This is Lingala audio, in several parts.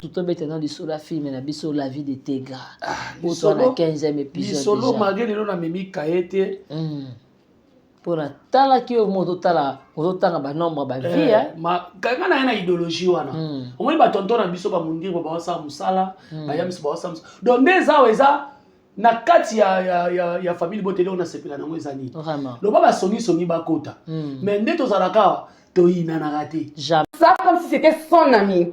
Tout maintenant sur la film na biso la vie de Tegra. Pour toi na 15e épisode. Solo malgré le na memi kaete. Pour tala ki o moto tala o tanga ba nombre ba vie ma kanga na idéologie wana. Au moins ba tonton na biso ba mundir ba wasa musala, ba yamis ba wasa. Donc ndeza weza na kati ya famille botele on a sepela nango ezani. Vraiment. Le baba songi ba kota. Mais ndeto zalaka to ina na raté. Jamais. Ça comme si c'était son ami.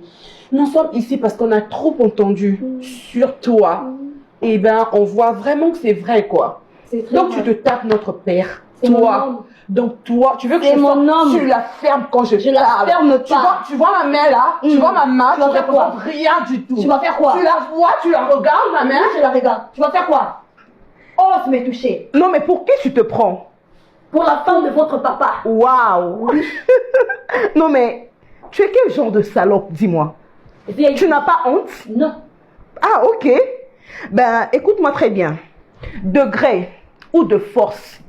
Nous sommes ici parce qu'on a trop entendu sur toi. Et ben, on voit vraiment que c'est vrai, quoi. Donc, tu te tapes notre père. Toi. Donc, toi, tu veux que je sorte, tu la fermes quand je parle. La ferme pas. Tu vois ma main, là? Tu vois ma main? Tu vas faire quoi? Rien du tout. Tu vas faire quoi? Tu la vois, tu la regardes, ma main? Je la regarde. Tu vas faire quoi? Ose me toucher. Non, mais pour qui tu te prends? Pour la femme de votre papa. Waouh. Non, mais tu es quel genre de salope, dis-moi? Tu n'as pas honte? Non. Ah, ok. Ben, écoute-moi très bien. De gré ou de force,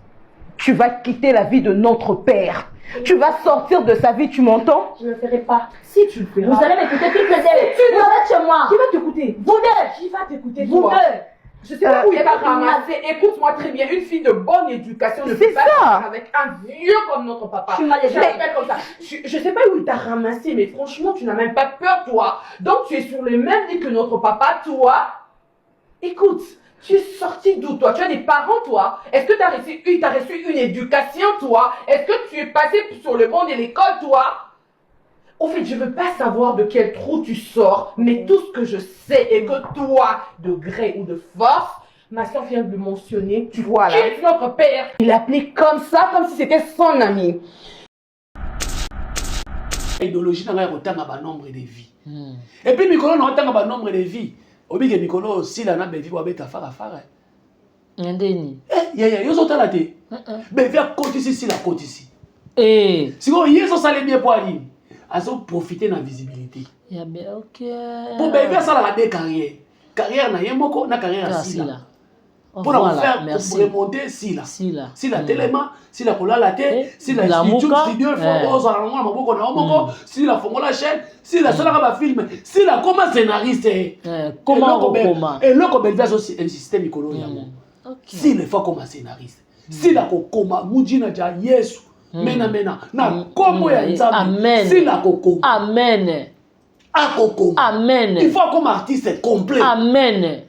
tu vas quitter la vie de notre père. Tu vas sortir de sa vie, tu m'entends? Je ne le ferai pas. Si tu le feras. Vous allez m'écouter toutes les deux. Vous êtes chez moi. Qui va t'écouter? Vous deux. Qui va t'écouter? Vous deux. Je sais pas où il va ramasser. Écoute-moi très bien. Une fille de bonne éducation ne peut pas vivre avec un vieux comme notre papa. Tu m'as déjà fait comme ça. Je sais pas où il t'a ramassé, mais franchement, tu n'as même pas peur, toi. Donc, tu es sur le même lit que notre papa, toi. Écoute, tu es sorti d'où, toi? Tu as des parents, toi? Est-ce que tu as reçu une éducation, toi? Est-ce que tu es passé sur le banc de l'école, toi? Au fait, je veux pas savoir de quel trou tu sors, mais tout ce que je sais est que toi, de gré ou de force, ma soeur vient de le mentionner, tu vois là, notre père, il l'appelait comme ça, comme si c'était son ami. Idéologie n'a pas un nombre de vies. Et puis, Mikolo n'a pas un nombre de vies. Obi Mikolo, si la n'a pas vie, on va être faire. Ndeni. Yo zota la te. Mais vers côté ici, si la côte ici. Si on y est, ça allait bien pour aller. Ils ont profité de la visibilité. Ok. Pour faire ça, la des carrières. Carrière, n'a rien beaucoup, na carrière si là. Pour faire, pour remonter si là. Si la téléma, si la cola la tête, si la YouTube studio, si la fongo la chaîne, si la salle à film, si la comment scénariste. Comment et le comme elle aussi un système économique. Si les fois comme scénariste, si la comment mujina ja Yesu. Mena na komo ya nzambe si la koko amen akoko amen il faut comme artiste complet amen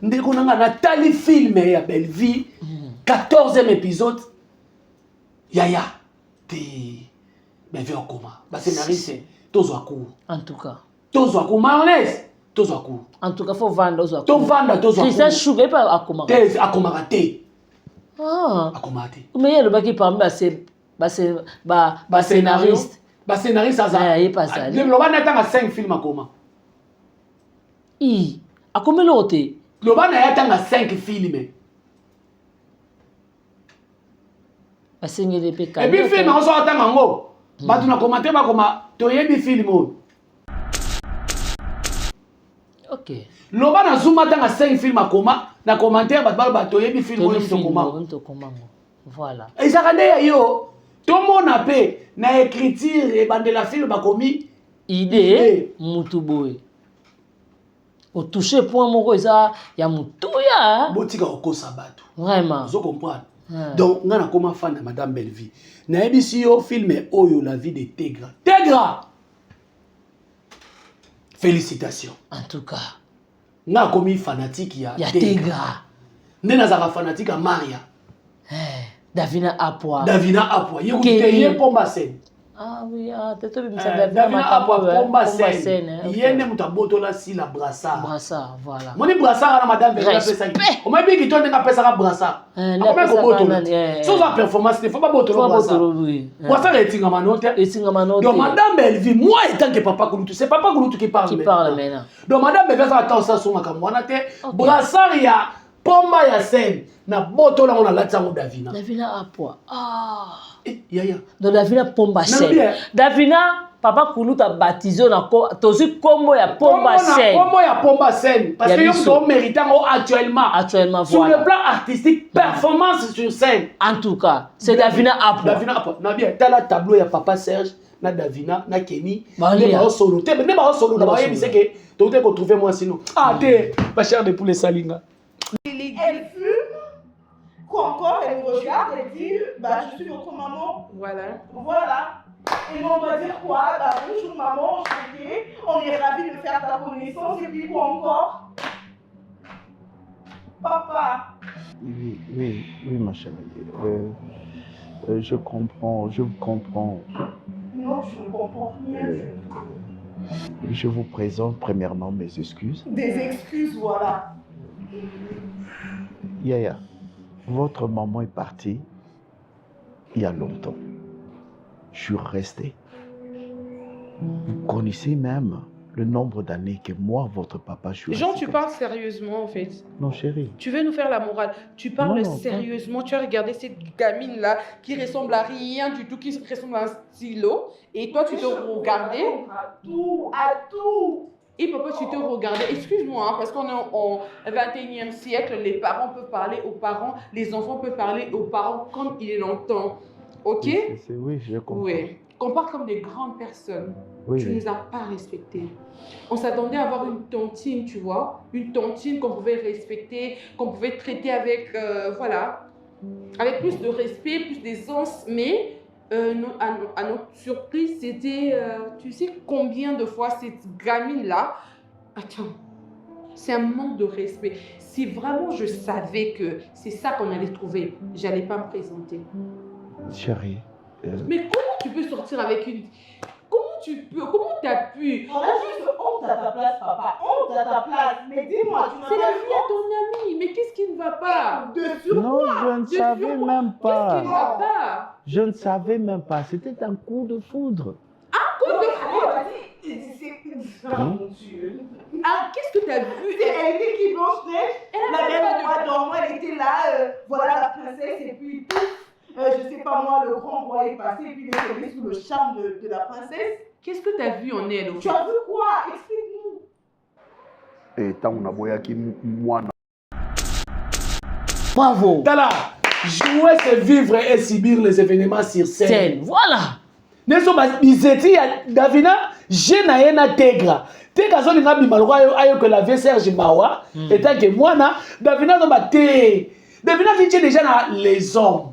ndeko nanga natali film ya Belle Vie 14e épisode yaya te Belle Vie okoma ba scénariste tozwa cours en tout cas tozwa cours mayonnaise tozwa cours en tout cas faut vendre tozwa cours to vendre tozwa cours Christian Sugar pas akoma te akoma te akomate mais il y a le baki parmi ba scénariste aza il pas ça le loba natanga 5 films akoma akomela ote loba na yatanga 5 films basengeli pe ka et puis film on sort tanga ngo batu na commenter ba koma to yebi film o ok loba na zuma tanga 5 films akoma na commentaire ba to yebi film o to koma voilà et ça kande yo to mona pe na écriture et bandela film ba komi idée mutuboy au toucher point moko eza ya mutuya botika okosa batu vraiment vous comprenez donc ngana koma fan de Madame Belle Vie na ebisi yo film oyo la vie de Tegra félicitations en tout cas nga komi fanatique ya Tegra nena zaka fanatique ya Maria Davina Apwa yé pomba sen ah oui teto Davina Apwa pomba sen yene mutabotola si la brassard voilà moni brassard na Madame Belle Vie pesa o mabi ki to ndenga pesa ka brassard akoma ko botola so za performance ne faut pas botola brassard etinga manote donc Madame Belle Vie moi étant que papa Kulutu c'est papa Kulutu qui parle maintenant donc Madame Belle Vie ça attend ça sur makamwana te brassard ya pomba ya sen na boto la on a latango Davina Apwa yaya donc Davina pomba sen Davina papa Kulutu a baptisé na ko tozi kombo ya pomba sen parce que yo so méritant actuellement sur le plan artistique performance sur scène en tout cas c'est Davina Apwa na bien t'as la tableau ya papa Serge na Davina, na Kenny, ne solo. Te ne ba solo, d'abord il disait que tu t'es retrouvé moi sinon. Ah t'es pas cher de poulet salinga. Elle fume, quoi encore, elle me regarde, elle dit bah je suis votre maman. Voilà. Voilà. Et nous on doit dire quoi? Bah bonjour maman, enchantée, on est ravis de faire ta connaissance et puis quoi encore? Papa. Oui, ma chérie. Je comprends, je vous comprends. Non, je ne comprends rien. Je vous présente premièrement mes excuses. Des excuses, voilà. Yaya, votre maman est partie il y a longtemps. Je suis resté. Vous connaissez même le nombre d'années que moi, votre papa, je suis resté. Jean, tu parles sérieusement en fait. Non, chérie. Tu veux nous faire la morale. Tu parles Non, sérieusement. Tu as regardé cette gamine-là qui ressemble à rien du tout, qui ressemble à un stylo. Et toi, tu te regardais. À tout. Et papa, tu te regardais. Excuse-moi, hein, parce qu'on est au 21e siècle. Les parents peuvent parler aux parents. Les enfants peuvent parler aux parents comme ils l'entendent. Ok? Oui, je comprends. Oui. Qu'on parle comme des grandes personnes. Oui, Tu ne nous as pas respectés. On s'attendait à avoir une tontine, tu vois. Une tontine qu'on pouvait respecter, qu'on pouvait traiter avec, voilà, avec plus de respect, plus d'aisance. Mais à notre surprise, c'était, tu sais combien de fois cette gamine-là... Attends, c'est un manque de respect. Si vraiment je savais que c'est ça qu'on allait trouver, j'allais pas me présenter. Chérie. Mais comment tu peux sortir avec une... Comment t'as pu... On a juste honte à ta place, papa. Honte à ta place. Mais dis-moi, tu n'as C'est la pas fille à ton ami. Mais qu'est-ce qui ne va pas? Non, je ne savais même Qu'est-ce qui ne va pas. pas? Je ne savais même pas. C'était un coup de foudre. Mon Dieu. Ah, qu'est-ce que t'as vu? Elle était qui Blanche-Neige? Elle La avait belle pas au mois d'or, elle était là, voilà la princesse, et puis pouf, je sais pas moi, le grand roi est passé, et puis il est tombé sous le charme de la princesse. Qu'est-ce que t'as vu en elle? Tu as vu quoi? Explique-nous. Et tant on a voyagé moi. Bravo. Tala, jouer c'est vivre et subir les événements sur scène. Voilà. Neso bizeti ya Davina, jena yena tegra. Tegra zoni nga bimalwa ayo que la vie Serge Mawa, étant que moi na Davina no bate. Davina qui tient déjà na les hommes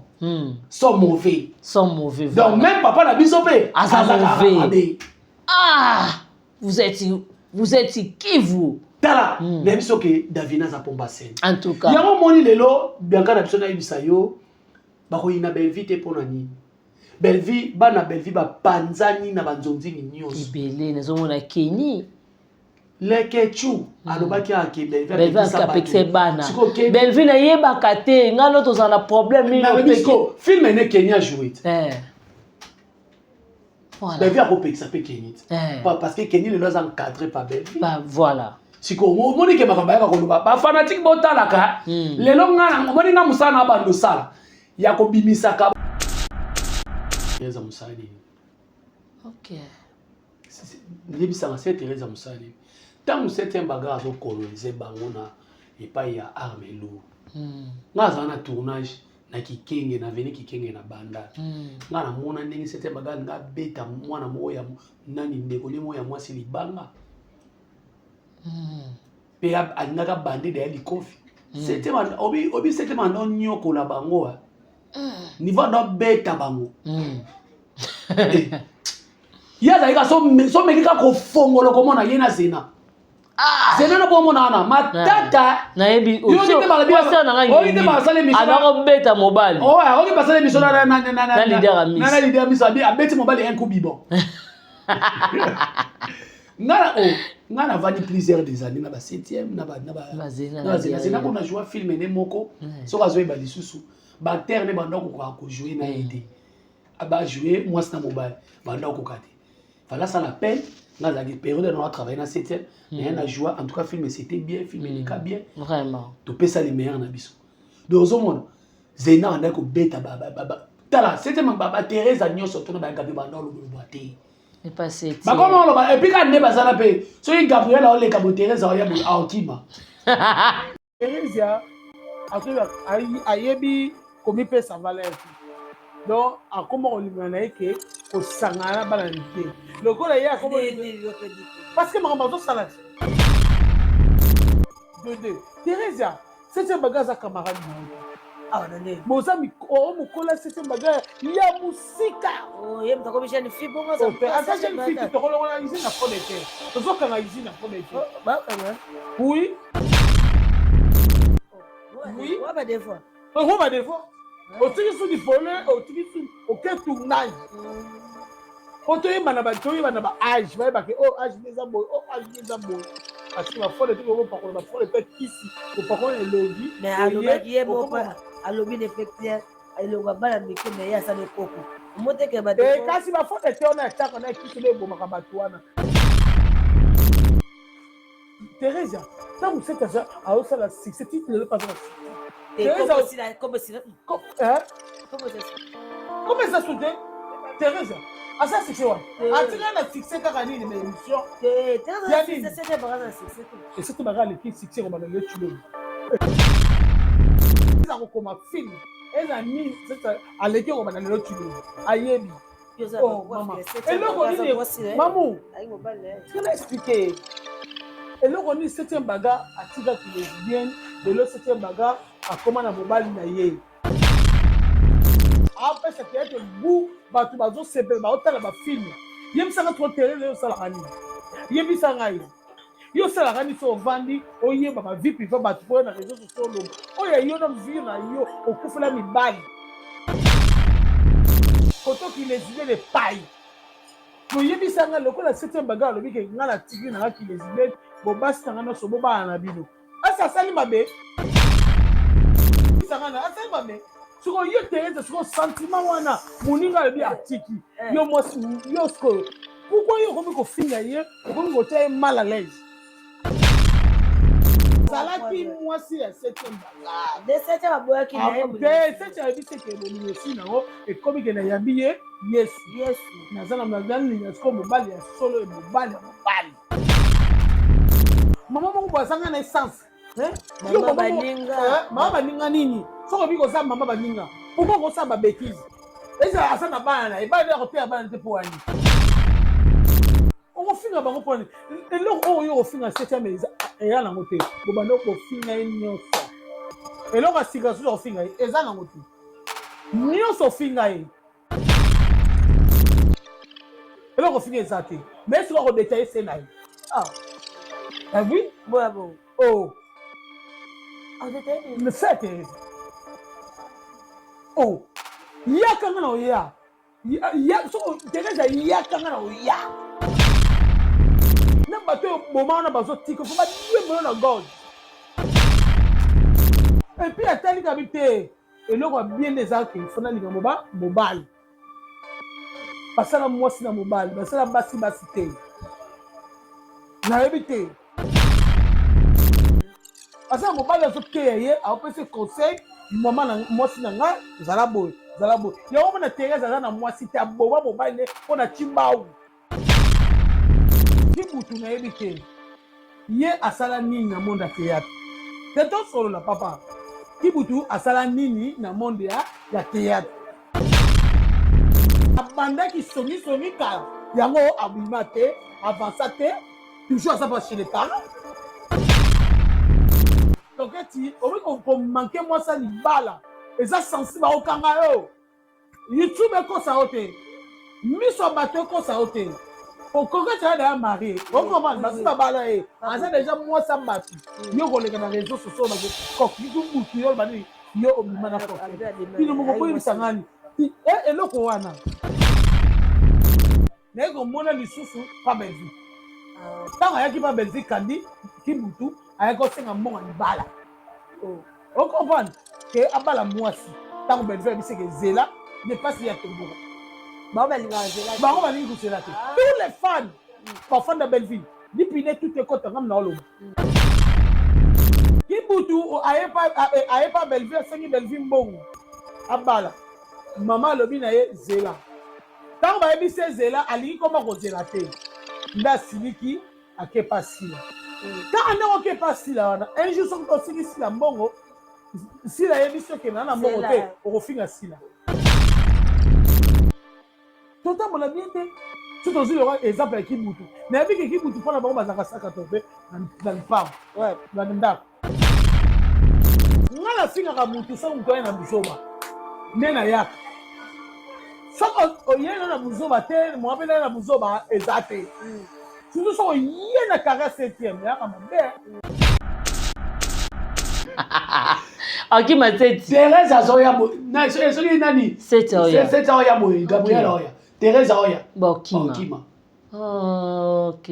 sont mauvais. Sont mauvais. Donc Voilà. même papa na bisope mauvais. Ah, vous êtes qui vous? Tala, même ce que Davina za pomba scène. En tout cas. Yango moni lelo Bianca na biso na yebisa yo bako ina belvite pona nini. Belvi bana belvi ba panzani na banzonzi ni nyos. Ibele nezomona Kenny. Lekechu alobaki ake Belvi akapekse bana. Belvi na yebaka te ngano tozana problème ni opeki. Film ene Kenya joué. Voilà. Belvi akopeksa pe Kenya. Parce que Kenya le doit encadrer par Belvi. Bah voilà. Siko moni ke makamba yaka koloba ba fanatique botalaka lelo ngana moni na musana bando sala ya ko bimisaka Teresa Musani. OK. Libisanga c'est Teresa Musani. Tant c'est un bagage au coloniser bangona et pas ya arme lourd. Ngaza na tournage na kikenge na veni kikenge na banda. Ngana mona ndenge c'est un bagage nga beta mwana moya nani ndeko le moya mwasi libanga. Pe alingaka bandi de ali kofi. C'était obi c'était mandon nyoko la bango. Niveau do beta bango. Yaza ika so mekika ko fongolo ko mona yena zena. Zena na bomona na matata na yebi oso oso na ngai. Oyi te basale mission. Ana beta mobile. Oh ouais, oyi basale mission na leader ami. Na leader ami sabi abeti mobile un coup bibon. Ngana vani plusieurs des années na ba 7e na ba zena ko na jouer film ne moko so ka zoe ba lisusu ba acteur ne banda ko jouer na idée aba jouer moi c'est mobile banda ko kate fallait ça l'appel na la période on a travaillé na 7e mais on a joué en tout cas film c'était bien film les cas bien vraiment to pesa les meilleurs na biso donc au monde zena on a ko beta tala c'était ba Teresa nyoso to na ba ngabe banda lo boate. Bah comment on va et puis quand ne pas ça la paix so il Gabriel on les caboterez ça ya a okima Teresa ayebi komi pesa valeur donc a comment on lui en a que kosangana bana te lokola ye akomo parce que makambo azosala de Teresia septième bagage aza camarade na yo boza mokola septième bagage ya mosika ata jeune fille tokolongola usine na fond de terre tozokanga usine na fond de terre oui oui oyo badefo otiki su dipole otiki su oke tournage po toyeba na baage bayebake o age eza boye o age eza boye parce que bafole etoki okopakola bafole mpe kisi kopakola elongi mais alobaki ye moko alobi ne pe pierre elonga bana mike me ye asala ekoko omoteke kasi bafole te wana yataka na kisi nde ebomaka bato wana Teresia ntango seta aosala succès titre lelo pas Comment ça se fait Teresia asa succès wana atika na succès kaka nini na émission esete baga aleki succès kobana le tulo eza kokoma film eza nini aleki kobana lelo tulo ayebi eloko nini mamu tikana expliquer eloko nini septième baga atikaki lesbienne lelo septième baga akoma na mobali na ye apesa peut-être bu bato bazosepela baotala bafilme yebisanga totere osalaka nini yebisa ngai yo osalaka nini so ovandi oyeba bavie privé bato mpo na réseau sociaux olonga oyo yo na vie na yo okufela mibali kotoki lesbienne epai toyebisa ngai lokola septième baga alobi ke ngai na tigri na ngaki lesbienne bobasi na ngai nyonso bobala na bino asi asali mabe asali mabe siko yo Teresa siko sentiment wana moninga alobi atiki yo mwasi yo sikoyo pourquoi yo okomi kofinga ye okomi kotia ye mal à l'aise zalaki mwasi ya septième bagate ayebisi eke bolingo esi nango ekomi ke nayambi ye yesu naza na mazanlinya siko mobali ya solo e mobali ya mobali mama moko boazanga na essence mama baninga nini soki obi koza mama baninga pourkoi kosala babétise ezala asa na bana na ye bana ya koteya bana te mpo wani okofinga bango mpona eloko oyo okofinga septième eya nango te bobanda okofinga ye nyonso eloko asika soki okofinga ye eza nango te nyonso ofinga ye eloko ofinga eza te mais soki okodetaye se na ye oui oh mais ça Teresa oh yaka nga na oya so Teresa yaka nga na oya na bato oyo boma wana bazotika fo badie moyo na god epuis atalika bi te eloko abiende eza ke fona likambo mobali basala mwasi na mobali basala basi te nayebi te asala mobali azoteya ye aopesa conseil mama na mwasi na nga zala boye yango mona Teresa aza na mwasi te aboma mobali ne mpo na timbawu kibutu nayebi te ye asala nini na monde ya théâtre te tosolola papa kibutu asala nini na monde ya théâtre abandaki songisongi kala yango abima te avansa te toujours aza pa chez les parents donc eti omi komanke mwasa libala eza sensible aokanga yo youtube ekosa yo te miso ya bato ekosa yo te okoketi ya daya marie okomana basi babala ye aza deja mwasa bato yo koleka na réseau sociaux bakokibutu yo bani yo obima na fo bino moko koyebisa ngani eloko wana naye komona lisusu pa belgique ntango ayaki pa belgique kandi kibutu ayaki kosenga mbongo libala okomprendre ke abala mwasi ntango belgique ayebiseke ezela ne pasi ya tomboka bango balingi kosela te tous les fans bafan ya Belleville lipine tout ekota ngam na oloba kibutu ayepa Belleville asengi Belleville mbongo abala mama alobi na ye zela ntango bayebisi ezela alingi koma kozela te nde asiliki akepa sila ntango ndenge okepa sila wana un jour soki osili sila mbongo sila ayebisi okenda na mbongo te okofinga sila totambola bien te so tozwi loko exemple ya kibutu nayebi ke kibutu mpona bango bazalaka saka to mpe na lipango na ndako nga nasingaka mutu so mutu aye na buzoba nde nayaka soki oyena na buzoba te moape naye na buzoba eza te surtout soki oye na carrière 7e yaka mabe akima teti Thérèse azoya soki nani 7 oya boye Gabriel oya Thérèse oya okima ok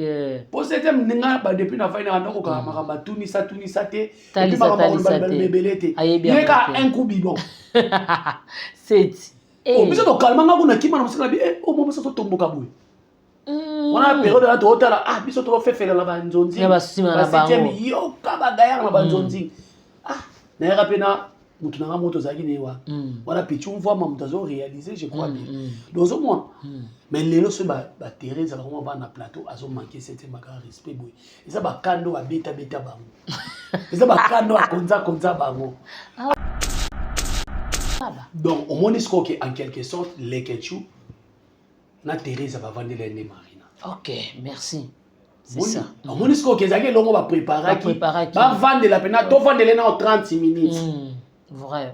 po c'était ninga ba depuis na faina ndoko ka makamba tunisa te talisa bebele te yeka un coup bidon 7 o biso to kalma nga kuna kima na musala bi o mo biso to tomboka boye wana période la to otala biso to fefela la banzonzi ya basima na bango yo ka bagaya na banzonzi na yaka pena mutu nanga moto zaki newa wana pichu mvua mamuta zo réaliser je crois bien donc au monde mais lelo so ba Thérèse la ba na plateau azo manquer cette makara respect boy eza ba kando ba beta bango eza ba kando akonza bango donc au monde est que en quelque sorte les Ketchou na Thérèse va vendre les Marina. Ok, merci. C'est ça. Au monde est que zaki longo va préparer qui va vendre la pena to vendre les en 30 minutes.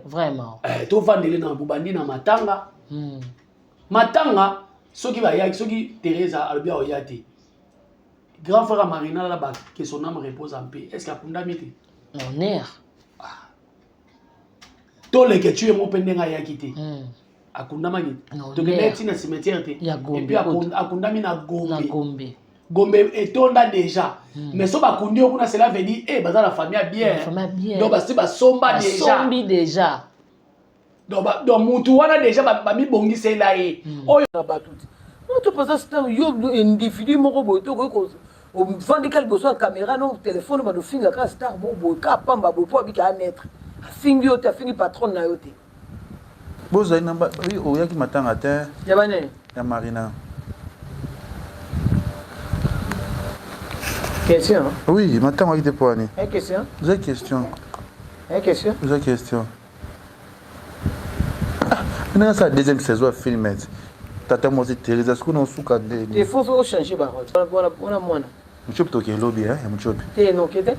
Vraiment. To vendre les na bubandi na matanga. Matanga soki ba yaki soki Thérèse albia oyati. Grand frère Marina là-bas que son âme repose en paix. Est-ce qu'il a condamné? On est. To le que tu es mon pendenga yakité. Akundama ki. To ke metti na cimetière te. Et puis akundami na Gombe. Gombe etonda déjà. Mais so ba kundi okuna cela veut dire baza la famille bien. Donc ba somba déjà. Sombi déjà. Donc mutu wana déjà ba mi bongise la ye. Oyo na batuti. Non tu penses que yo individu moko boto ko o vandi kal boso caméra no téléphone ba do finga ka star bo ka pamba bo po bi ka naître. Fingi yo ta fingi patron na yo te. Boza namba oui oyaki matanga te. Ya bane. Ya Marina. Question. Oui, matanga était pour ani. Question. J'ai question. Question. J'ai question. Dans sa deuxième saison filmé. Tata moi c'est Thérèse est-ce qu'on a souka de. Il faut changer ba. Bona mwana. Mchope to ke lobby ya mchope. Te no kete.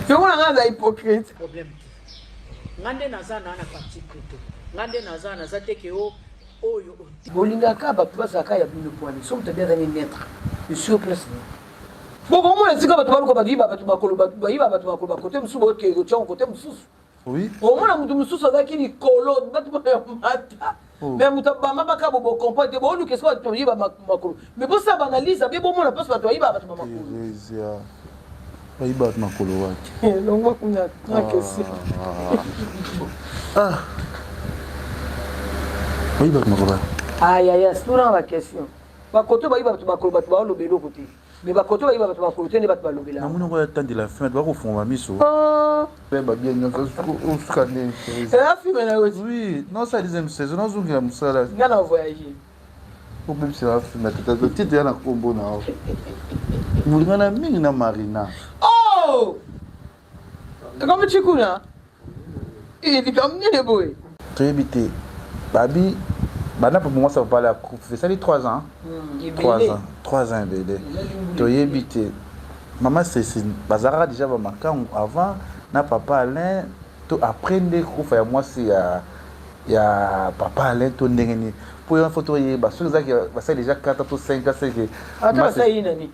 Yo mwana nga hypocrite. Problème. Ngande nazana na parti plutôt. Ngande nazana za teke o oyo. Bolinga ka ba pasa ka ya bino poani. Somme te bien d'aller naître. Je suis au place. Bon comment est-ce que ba to ba biba ba to ba kolo ba biba ba to ba kolo ba côté musubo ke go tchon côté mususu. Oui. Au moins mutu mususu azaki ni kolo ba to ba mata. Mais mutu ba mama ka bo comprendre bo lu qu'est-ce que to biba makolo. Mais pour ça banalise ba bo mona passe ba to biba ba to makolo. Thérèse. Ba biba to makolo waki. Donc moi kuna na question. Oui, bah, aïe, c'est tout dans la question. Bah, côté, bah, il va te bakolo, bah, tu vas le bélo côté. Mais bah, côté, bah, il va te bakolo, tu n'es pas le bélo. Non, on va attendre la fin, tu vas au fond, ma mise. Ah. Bah, bien, on se calme. C'est la film, là aussi. Oui, non, c'est la deuxième saison, non, on a ça là. On a voyagé. Pour même c'est la film, tu t'es déjà dans combo là. Vous l'avez mis dans Marina. Oh! Comment tu connais? Il est comme les boys. Tu es habité. Babi, maintenant pour moi ça va parler à coupe. Ça fait 3 ans. 3 ans bébé. Tu es habité. Maman c'est Bazara déjà va marquer avant na papa Alain tu apprendre quoi moi c'est il y a papa Alain ton ndengeni. Pour une photo bah sur ça c'est déjà 4 ou 5 ans c'est que attends ça y nani.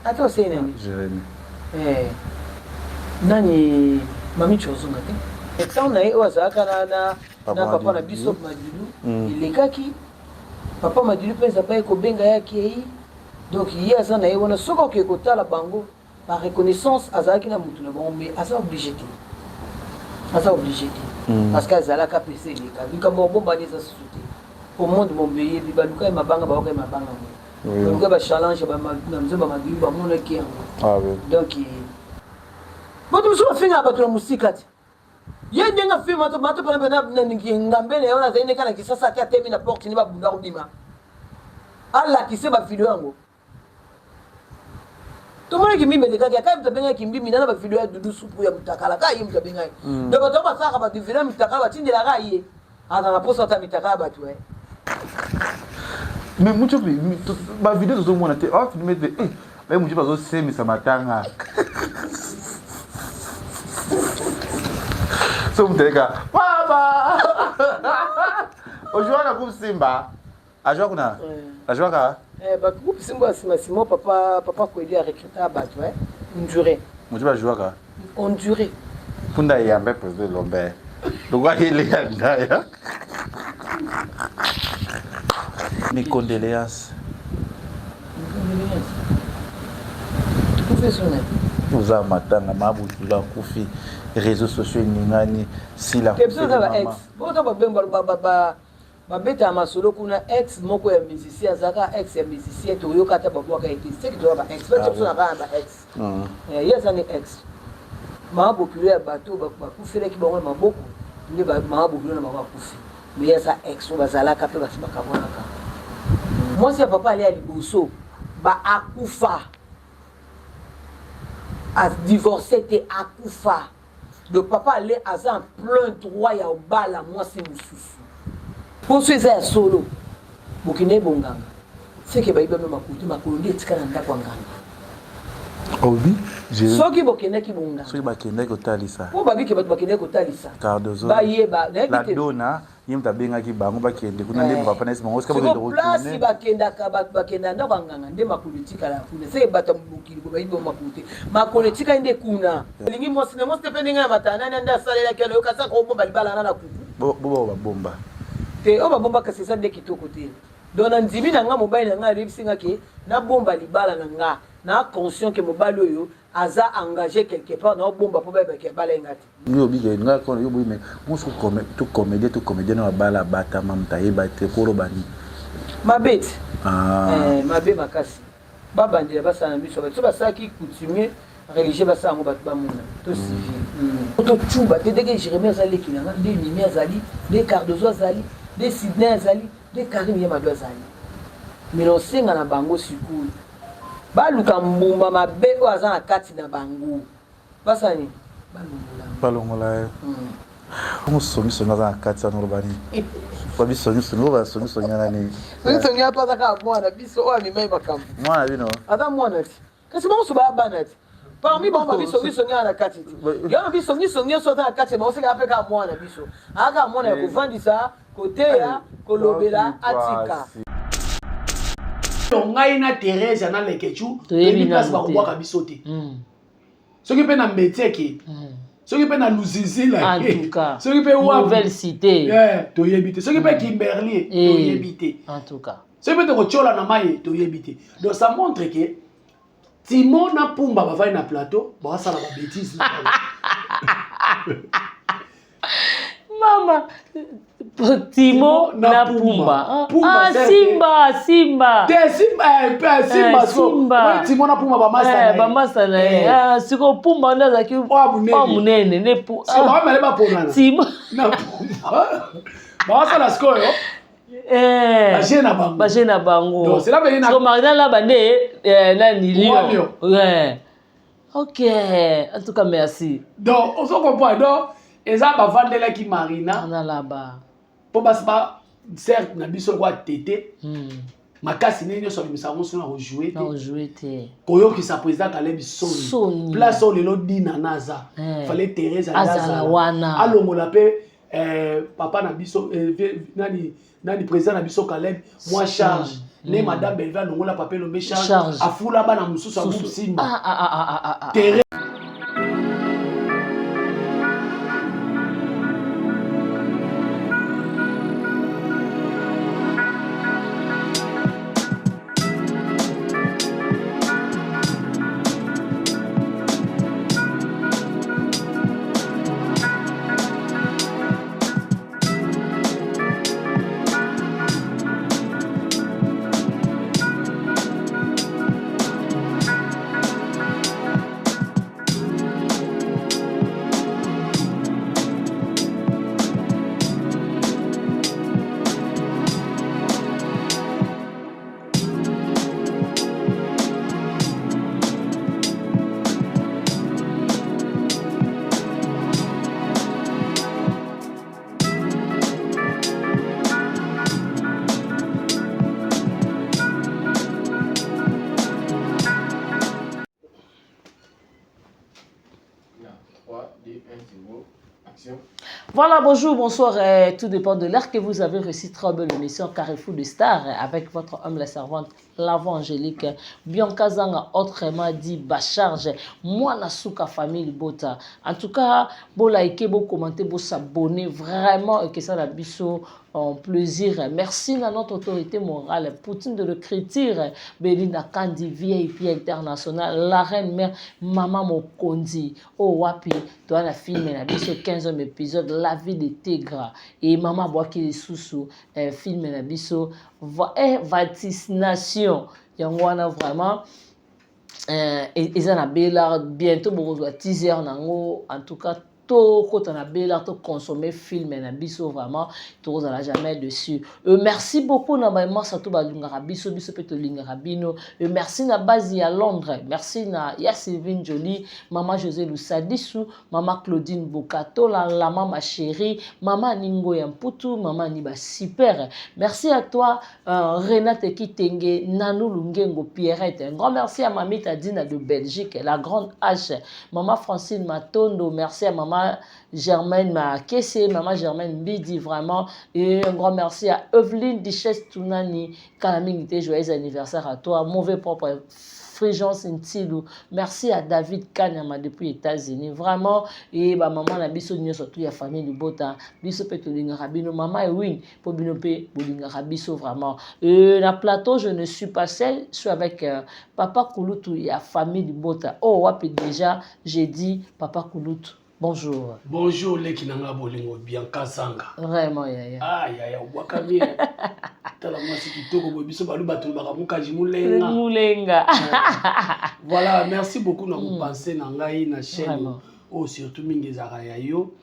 Attends c'est nani. Jérémy. Nani mami chozo ngate. Et ça on a eu wasaka na papa na biso Madilu ilekaki papa Madilu penza pa ko benga yake donc hier ça na yona soko ke kotala bango par reconnaissance azaki na mutu na bon mais asa obligé parce que azala ka pese ileka bika bombo bani za suté au monde mon pays bibaluka mabanga ba mabanga donc ba challenge ba na mzeba Madilu ba mona ki donc bon tu me finga ba to musikati ye ndenga fi mato pona na ngambele ona zaine kana kisasa ati atemi na porte ni babunda kubima ala kise ba video yango tout le monde qui mime les gars, quand tu as qui mime, il y a des vidéos de douce pour Mutakala, quand il y a des gars. Donc, tu vas faire des vidéos de Mutakala, tu vas railler. Ah, dans la poste, tu as Mutakala, tu vois. Mais moi, ma vidéo, tout le monde a été, oh, tu me mets, mais moi, je vais passer, mais ça m'attend. C'est mon gars. Papa! Aujourd'hui, on a groupe Simba. A joué quoi? A joué quoi? Bah, groupe Simba, c'est mon papa qui a aidé à recruter à battre, ouais. Une durée. Moi, je vais jouer quoi? On durée. Punda y a un peu de l'ombre. Donc, il est là. Mes condoléances. Tout fait sonner. Nous avons maintenant ma bouche là, Koufi, réseaux sociaux, Ningani, si la. Qu'est-ce que ça ex? Bon, ça va bien, babeta masolo kuna ex moko ya musicien zaka ex ya musicien to yoka ta babwa ka été c'est que tu vas ex pas tu na ba ex yes ani ex ma populaire bato ba kufele ki bango maboko ndi ba ma populaire na ba kufi mais yasa ex on bazala ka pe ba bakabona ka moi si papa aller à liboso ba akufa a divorcé te akufa le papa aller à en plein droit ya obala moi c'est mususu. Pour ceux qui sont solo, Bukine Bonganga, c'est que Baïba m'a coûté ma colonie et Tikananda Kwanganga. Oh oui, j'ai. Ceux qui Bokine qui Bonganga. Ceux qui Bakine qui Talisa. Pour Babi qui Bakine qui Talisa. Cardozo. Baïeba, la donna, il m'a bien qui Bango Bakine, qu'on a les papas, mais on se cache de place si Bakenda Bakenda Kwanganga, de ma politique à la foule. C'est Batam Buki, Baïba m'a coûté. Ma politique a une kuna. Lingi mo cinéma, c'est pendant un matin, nanda salé la kelo, kasa ko balibala na kuku. Bomba. Te o ba bomba ka c'est ça de kitoko te donc na ndimi na nga mobile na nga ribisinga ke na bomba libala na nga na conscient que mobile oyo aza engagé quelque part na bomba po ba ke bala ngati yo bi nga ko yo mais moi je tout comédien na bala bata mamta e bate ko robani mabet ma makasi baba ndira basana biso ba ba saki coutumier religieux basana ba bamuna to civil to chuba te deke Jérémie azali kinanga de mimi azali de Cardozo azali de Sydney azali de Karim Yamado azali mais on singa na bango sikulu baluka mbumba mabe o azana kati na bango basani balongola on songi na kati na robani ba bisongi na ni songi apa ka mwana biso o ami mai makambo mwana bino ata mwana ti kasi mo so ba banati parmi bomba biso na kati ti ya biso so na kati ba o se ka apeka mwana biso aka mwana ya kuvandisa côté ya kolobela atika ngai na Thérèse na lekechu toyebi place ba kubwaka biso te soki pe na mbeteke soki pe na Luzizi la en tout cas soki pe wa nouvelle cité toyebi te soki pe Kimberley toyebi te en tout cas soki pe to chola na mai toyebi te donc ça montre que Timon na Pumba bavai na plateau ba sala ba bêtise Mama Timo na Pumba. Simba. Simba. Timo na Pumba ba master. Ba master na. Siko Pumba ndo zaki wa munene ne pu. Ba mele ba ponana. Timo na Pumba. Ba sala sko yo. Ba jena bango. Donc c'est là ben na. So marina la bande na Lyon. Ouais. OK. En tout cas merci. Donc on se comprend donc eza ba vandela ki Marina na là-bas. Po basba certes na biso kwa tété. Makasi nini so bimisa monso na rejouer té. Na rejouer té. Koyo ki sa président Caleb Soni. Place on lelo dina naza. Fallait Thérèse Azala wana. Alongola pe papa na biso nani président na biso Caleb moi charge. Ne madame Belva longola papa lo me charge. Afula bana mususu abu Simba. Thérèse Voilà, bonjour, bonsoir, tout dépend de l'heure que vous avez reçu très belle émission Carrefour de Stars avec votre humble servante, l'avant Angélique, Bianca Zanga, autrement dit Bacharge, moi Nasuka famille Bota. En tout cas, bon liker, bon commenter, bon s'abonner, vraiment, et que ça la biso en plaisir. Merci à notre autorité morale, Poutine de l'écriture, Belinda Kandi, VIP international, la reine mère, Maman Mokondi, oh wapi, toi la film, la biso 15e épisode, La vie de Tégra, et Maman Boaki Soussou, film, la biso, vaccination, Yangwana vraiment. Et ça n'a bientôt beaucoup de teaser, en tout cas. Quand on a bien consommer film et biso vraiment tout ça jamais dessus. Merci beaucoup na ba massa to ba lingara biso peto lingara bino. Merci na base à Londres. Merci na Sylvine Jolie, maman José Lusadisu, maman Claudine Bokato, la maman chérie, maman Ningo Yamputu, maman Niba super. Merci à toi Renate Kitenge, Nanou Lungengo Pierrette. Un grand merci à mamie Tadina de Belgique, la grande H, maman Francine Matondo, merci à maman Germaine Makesse, maman Germaine Bidi, vraiment. Et un grand merci à Evelyne Duchesse Tounani, Kalamingité, joyeux anniversaire à toi. Mauvais propre Frigence Ntilou. Merci à David Kanyama depuis les États-Unis. Vraiment. Et maman la biso surtout la famille du Bota. Biso pe tolinga rabino. Maman et win pour binope bolinga rabiso vraiment. La plateau, je ne suis pas seule. Je suis avec Papa Kouloutou et la famille du Bota. Oh, wapi déjà, j'ai dit Papa Kouloutou. Bonjour. Bonjour, les Kinanga Bolingo, Bianca Zanga. Vraiment, yaya. Ah, yaya, Wakami. Tala moi c'est kitoko biso balu bato bakamukaji mulenga. Mulenga. Voilà, merci beaucoup na vous penser na ngai na chaîne. Oh, surtout mingi zakaya yo.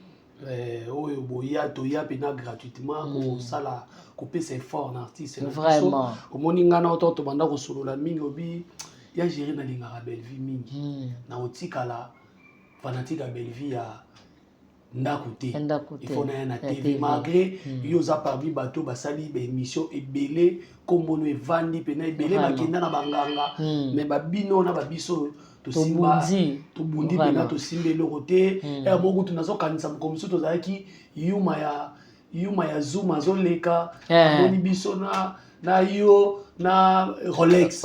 Oyo boya toya pena gratuitement au sala couper ses efforts artiste. Vraiment. Au moninga na oto banda ko solola mingi obi ya gérer na linga belle vie mingi. Na otikala fanatique à Belleville à Ndakouté. Il faut aller à TV malgré yoza parmi bateau basali be émission et belé comme on est vandi pena belé makenda na banganga mais babino na babiso to simba to bundi pena to simbe loroté et moku to nazo kanisa comme ça to zaki yuma ya zoom azoleka boni biso na yo na Rolex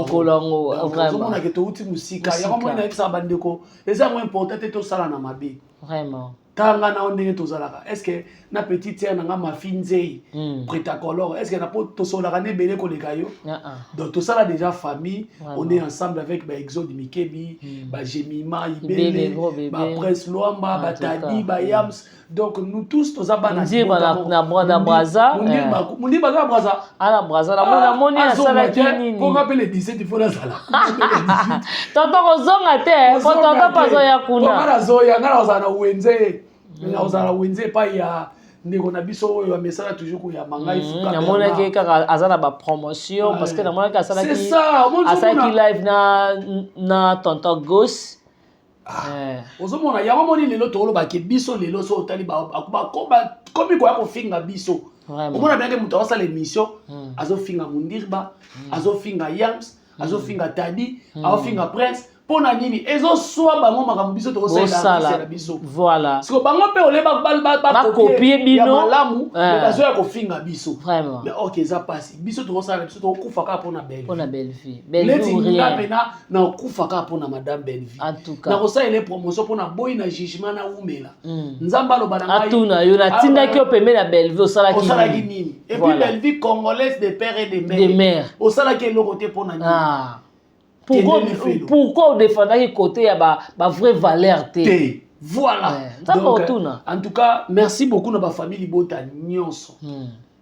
Kolango vraiment on a que tout musique ya moi na ça bandeko et ça moins important to sala na mabe vraiment tanga na ondenge to zalaka est-ce que na petite sœur na ma finzei prêt-à-color est-ce que na po to sola ne belé ko lekayo donc tout ça là déjà famille on est ensemble avec ba Exode Mikebi ba Jemima Ibele ba Prince Loamba ba Tadi ba Yams donc nous tous tous abana na Brada Braza mundi ba Braza ala Braza na moni na sala kinini ko ngapele 17 il faut la sala tonton kozonga te ko tonton pazo ya kuna ngara zoya ngara zana wenze ngara wenze pa ya ndeko na biso oyo amesala toujours ko ya mangai fuka na mona ke kaka azana ba promotion parce que na mona ka sala ki asaki live na tonton Ghost ozomona yango moni lelo tolo ba ke biso lelo so tali ba komi ko ya ko finga biso omona bien que muto asala émission azo finga Mundirba azo finga Yams azo finga Tadi azo finga Prince pona nini ezo soa bango makambo biso to sala na biso voilà parce que bango pe ole ba copier bino ya malamu mais bazo ya ko finga biso vraiment mais OK ça passe biso to sala biso to kufa ka pona belle vie rien na kufa ka pona madame belle vie en tout cas na ko sala les promotions pona boy na jugement na umela nzamba lo bana ngai atuna yo na tinda ki opembe na belle vie o sala ki nini et puis belle vie congolaise de père et de mère o sala ki lo côté pona nini pourquoi on défendait côté à ba vraie valeur té voilà donc en tout cas merci beaucoup na ba famille Bota nyonso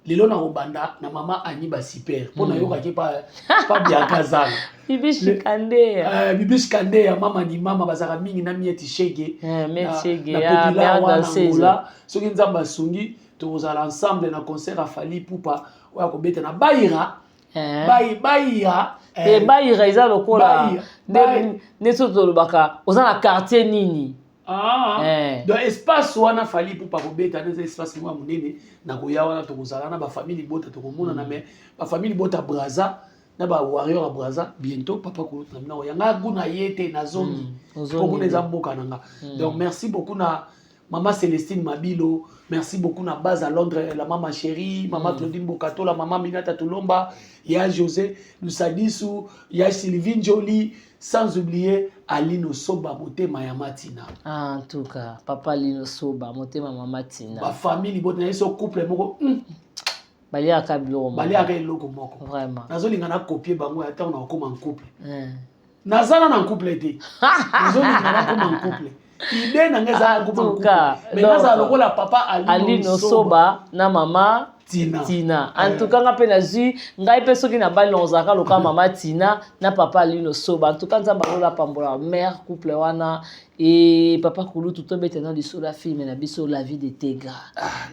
lelo na obanda na maman Ani ba super pona yo kake pa Bianca Zanga bibi shikande ya mama ni mama bazaka mingi na mieti shege ya mère danseuse soki nzamba sungi tozala ensemble na concert à Fally Ipupa oya ko beta na Baïra Baïra eza lokola neso tolobaka oza na quartier nini donc espace wana Fally Ipupa ko beta na espace mwa munene na koya wana tokozala na ba famille Bota tokomona na mais ba famille Bota Braza na ba warrior à Braza bientôt papa ko na yanga guna yete na zone pour kuna za mboka nanga donc merci beaucoup na Maman Célestine Mabilo, merci beaucoup na base à Londres, la maman chérie, maman Claudine Bokato, la maman Minata Tulomba, il y a José Lusadisu, il y a Sylvine Jolie, sans oublier Alino Soba Motema ya Matina. En tout cas, papa Alino Soba Motema Matina. Ma famille libotena so couple moko. Balia kabilo. Balia ka eloko moko. Vraiment. Nazolinga na copier bango ata on a comme en couple. Nazana na couple te. Nazolinga na comme en couple. Idée na ngeza na couple. Mais naza lokola papa Alino Soba na mama Tina. En tout cas, ngape nazi ngai pe soki na balonzaka loka mama Tina na papa Alino Soba. En tout cas, nzamba lola pambola mère couple wana et papa Koulou tout tombé dans le solo film na biso la vie de Tegra.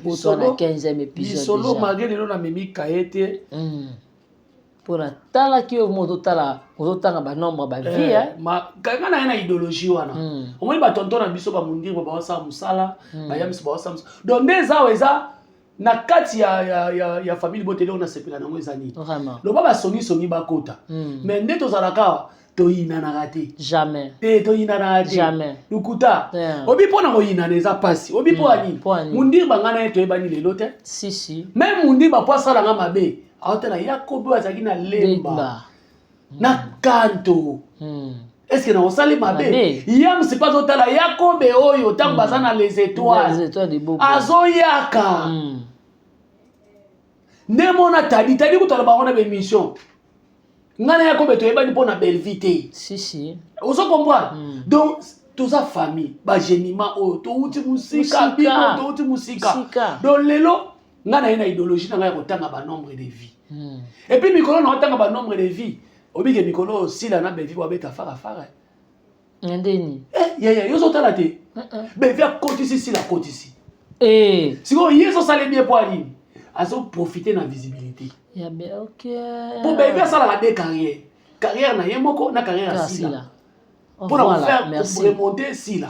Pour toi na 15e épisode. Solo malgré le na memi kaete. Pour la tala ki o moto tala o tanga ba nombre ba vie ma kanga na idéologie wana. Au moins ba tonton na biso ba mundir ba sa musala, ba yamis ba sa. Donc neza weza na kati ya famille botelo na sepela na ngwe zani. Vraiment. Lo baba songi bakota. Mais ndeto zalaka to ina na raté. Jamais. To ina na raté. Jamais. Lukuta. Obi pona ko ina neza pasi. Obi po ani. Mundir bangana eto ebani lelo te. Si. Même mundir ba poisa la mabe. Aotela yakobo azaki na lemba. Na kanto. Est-ce que dans salle mabe yam c'est pas total yakobe oyo tant bazana les étoiles de Bobo azoyaka ndemona tadi kutala ba be mission ngana yakobe to yebani pona belle vite si on se comprend donc toute sa famille ba géniment oyo to uti musika bino to uti musika donc lelo ngana ina idéologie nga ko tanga ba nombre de vie et puis mikolo na tanga ba nombre de vie obike mikolo sila na bevi wabeta fara ndeni yozo tala te bevi akotisi sila kotisi siko yeso sale bien pour ali azo profiter na visibilité ya be OK pour bevi sala la deux carrière na yemoko na carrière sila pour faire pour remonter sila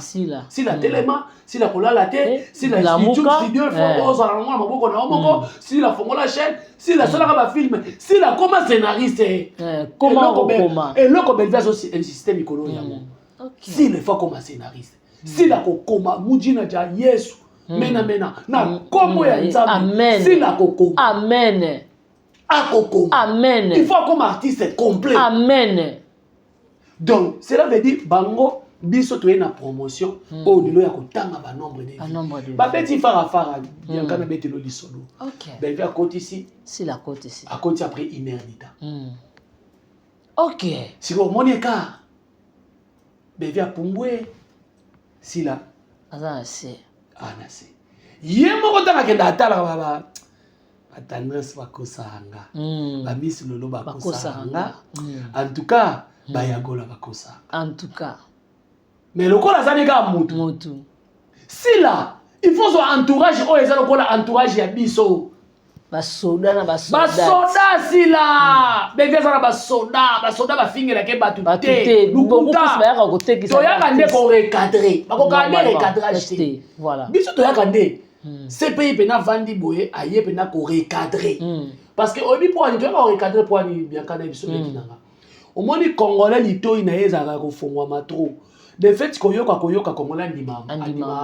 tellement sila kolala te sila studio faut oza na ngona maboko na omoko sila fongola chaîne sila sala ba film sila comme scénariste comment et le comme il aussi un système économique sila faut comme scénariste sila ko koma mujina ja Yesu mena na komo ya nzambe sila ko amen akoko amen il faut comme artiste complet amen. Donc, cela veut dire bango biso to na promotion au lilo ya kotanga ba nombre de vie. Ba petit fara bien kana betelo lisolo. OK. Ben via côté ici. Si la côte ici. À côté après 1 heure du temps. OK. Si vous monez car ben via pumbwe si la azase. Anase. Yemo kotanga kenda atala baba. Atandres bakosanga. Ba miss lolo bakosanga. En tout cas bayagola bakosa. En tout cas. Mais le corps a zanika mutu. Si là, il faut son entourage o ezalo kola entourage ya biso. Basoda na basoda si là. Be via za basoda ba fingela ke batu te. Lukuta. To ya kande ko recadrer. Bako kande recadrage te. Voilà. Biso to ya kande. C'est pays pena vandi boye aye pena ko recadrer. Parce que obi po ani to ya ko recadrer po ani bien kana biso mekinanga. Au moins les Congolais lito ina ezaka ko fongwa matro. De fait koyoka Congolais ndima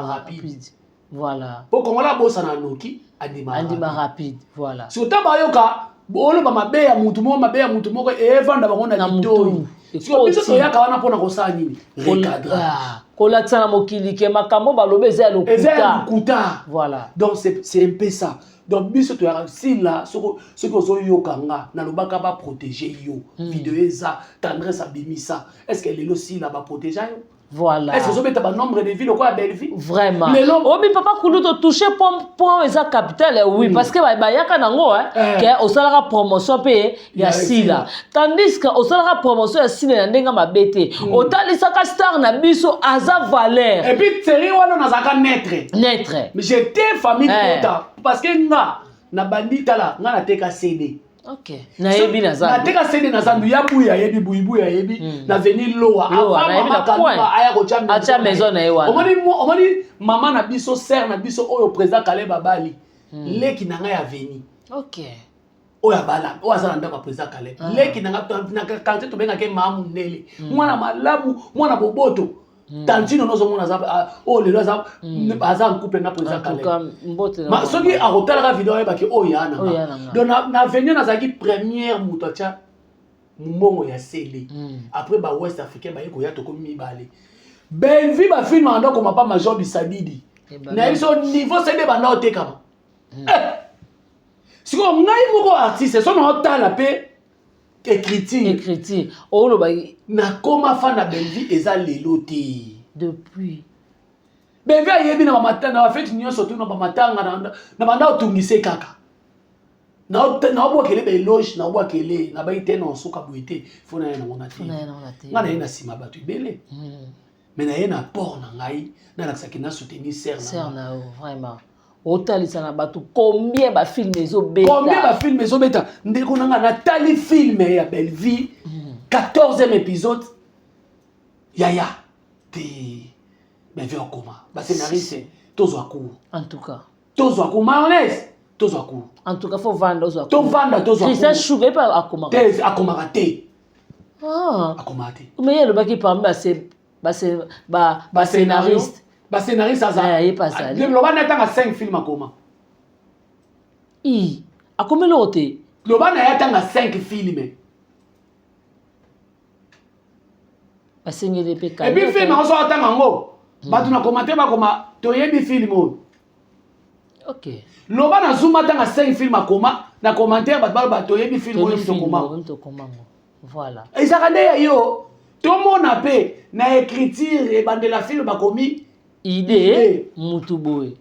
rapide. Voilà. Pour Congolais bossa na noki andima rapide. Voilà. Surtout bayoka bolo ba mabe ya mutu moko e vanda bango na lito. Siko biso to yaka wana pona ko sa nini? Recadra. Kolatsa na mokili ke makambo balobe za lokuta. Voilà. Donc c'est un peu ça. Donc biso to ya si là ce que zo yokanga na lobaka ba protéger yo vidéo eza tendresse abimisa est-ce que lelo si là ba protéger yo voilà est-ce que zo beta ba nombre de vie quoi belle vie vraiment obi papa Koulou to toucher point eza capital oui parce que ba yaka nango que au salara promotion pe ya sila tandis que au salara promotion ya sila na ndenga mabete otalisa ka star na biso aza valeur et puis série wana na zaka naître mais j'étais famille kota parce que nga na bandita la nga na teka CD. OK. Na yebi na zandu. Na teka CD na zandu ya buya yebi buibuya yebi na venir loa. Avant mama kanuma aya ko cham. Acha maison na yewa. Omoni mama na biso sœur na biso oyo président Kaleba Bali. Leki na nga ya venir. OK. Oya bala, oya zala ndako président Kaleba. Leki na nga na quartier to benga ke mamu ndele. Mwana malamu, mwana boboto. Tantino nous sommes oh les lois en couple na présent calé ma soki a rotala la vidéo ba ke oh yana donc na venir na zaki première mutocha mbongo ya sele après ba West Africain ba yiko ya to komi mibale Belvi ba film ando ko pas major bisabidi na iso niveau CD ba na oteka si ko ngai moko artiste so na otala pe écriture oh lo ba na koma fa na Belvi eza lelo te depuis Belvi ayebi na matanga na fête nyonso tu na matanga na banda otungise kaka na obwa kele be loge na obwa kele na ba ite na soka boité fona na mona te ngana ina sima batu ibele mais na yena port na ngai na laksaki na soutenir serre na vraiment otalisa na batu combien ba film ezobeta ndeko nanga na tali film ya Belvi 14e épisode yaya te Belvi okoma ba scénariste tozwa cours en tout cas tozwa cours mayonnaise tozwa cours en tout cas faut vendre tozwa to vanda tozwa cours Christian Chouvet pas akoma te akoma te akoma te mais yelo baki parmi ba scénariste ba scénariste aza le lobana tanga 5 films akoma akoma lote lobana ya tanga 5 films ba sengele pe et puis film on sort tanga ngo batu na commenter ba koma toyebi film o OK lobana zuma tanga 5 films akoma na commentaire ba toyebi film o to koma voilà ezakande yo to mona pe na écriture et bandela film ba komi idée mutu boye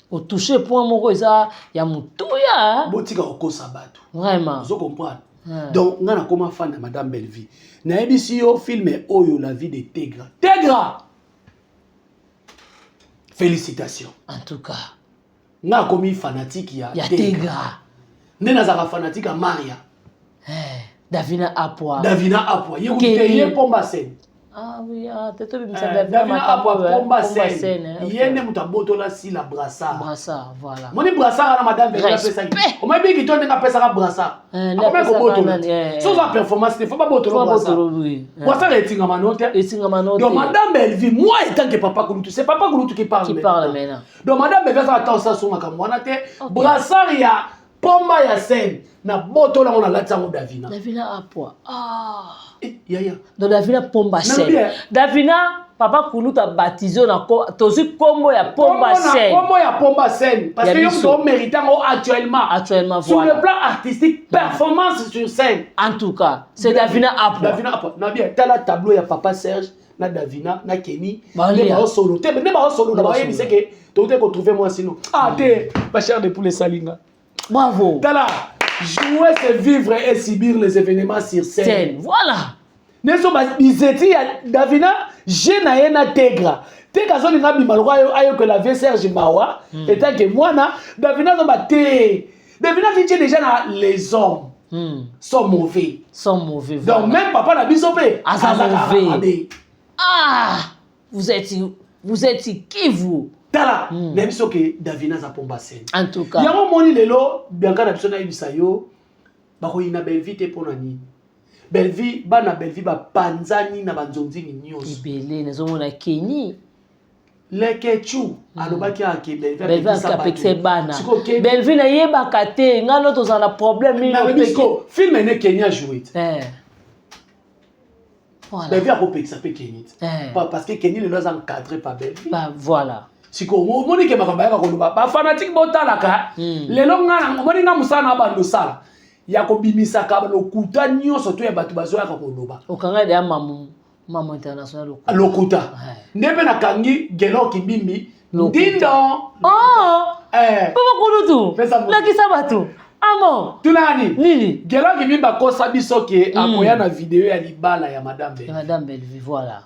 au toucher point moko eza ya mutu ya botika okosa batu vraiment vous comprenez donc ngana koma fan de madame Belvi na ebisi yo film oyo la vie de Tegra félicitations en tout cas nga komi fanatique ya Tegra nena zaka fanatique ya Maria Davina Apwa yé pomba sen ah oui teto bimisa Davina Apwa pomba sen yene mutabotola si la brassard voilà moni brassard na madame Belvi pesa o mabi ki to ndenga pesa ka brassard akoma ko botola so za performance ne faut pas botola brassard etinga manote donc madame Belvi moi étant que papa Kouloutou c'est papa Kouloutou qui parle maintenant donc madame Belvi ça attend ça sur makamwana te brassard ya pomba ya sen na boto la on a latango Davina Apwa yaya donc Davina pomba sen Davina papa Kouloutou a baptisé na tozi kombo ya pomba sen parce que yo to méritant actuellement voilà sur le plan artistique performance sur scène en tout cas c'est Davina Apwa na bien tala tableau ya papa Serge na Davina na Kenny ne ba solo te ne ba solo na ba yebise que to te ko trouver moi sinon te pas cher de poulet salinga bravo tala jouer c'est vivre et subir les événements sur scène voilà neso bizeti ya Davina jena yena Tegra zoni nga bimaloko ayo que la vie Serge Mawa étant que moi Davina zo baté Davina qui déjà na les hommes sont mauvais voilà. Donc même papa na biso pe mauvais vous êtes qui vous tala na biso ke Davina za pomba sen en tout cas yango moni lelo bianka na biso na ibisa yo bako ina Belvi te pona nini Belvi bana Belvi ba panzani na banzonzi nyonso ibele nazomona Kenny lekechu alobaki ake Belvi akapekse bana Belvi na yebaka te ngano tozana problème ni no film ene Kenya joué voilà Belvi akopeksa pe Kenny parce que Kenny le doit encadré par Belvi voilà siko moni ke makamba yaka koloba ba fanatique botalaka lelo ngana moni nga musana ba ndosala ya kobimisa ka lokuta nyonso to ya batu bazo yaka koloba okanga de maman international lokuta ndebe na kangi gelo kimbimbi ndindo papa Kouloutou lakisa batu amo tunani nini gelo kimbimba kosa biso ke akoya na video ya libala ya madame Belvi voilà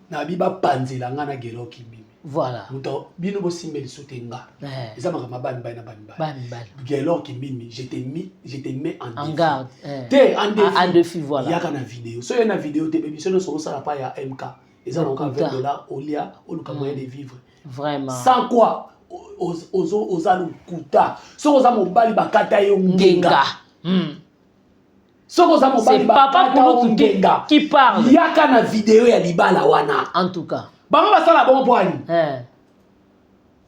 na biba panzela ngana gelo kimbimbi voilà muto bino bo simbeli soutenga eza makama bani gelo kimbimbi je te mets en garde en défi voilà yaka na vidéo so yana vidéo te bémission no so sala pa ya MK eza donc $20 au lia au luka moyen de vivre vraiment sans quoi oza lokuta so oza mobali bakata yo ngenga C'est papa Kulutu qui parle. Yaka na vidéo ya libala wana. En tout cas. Bango basala bongo poani.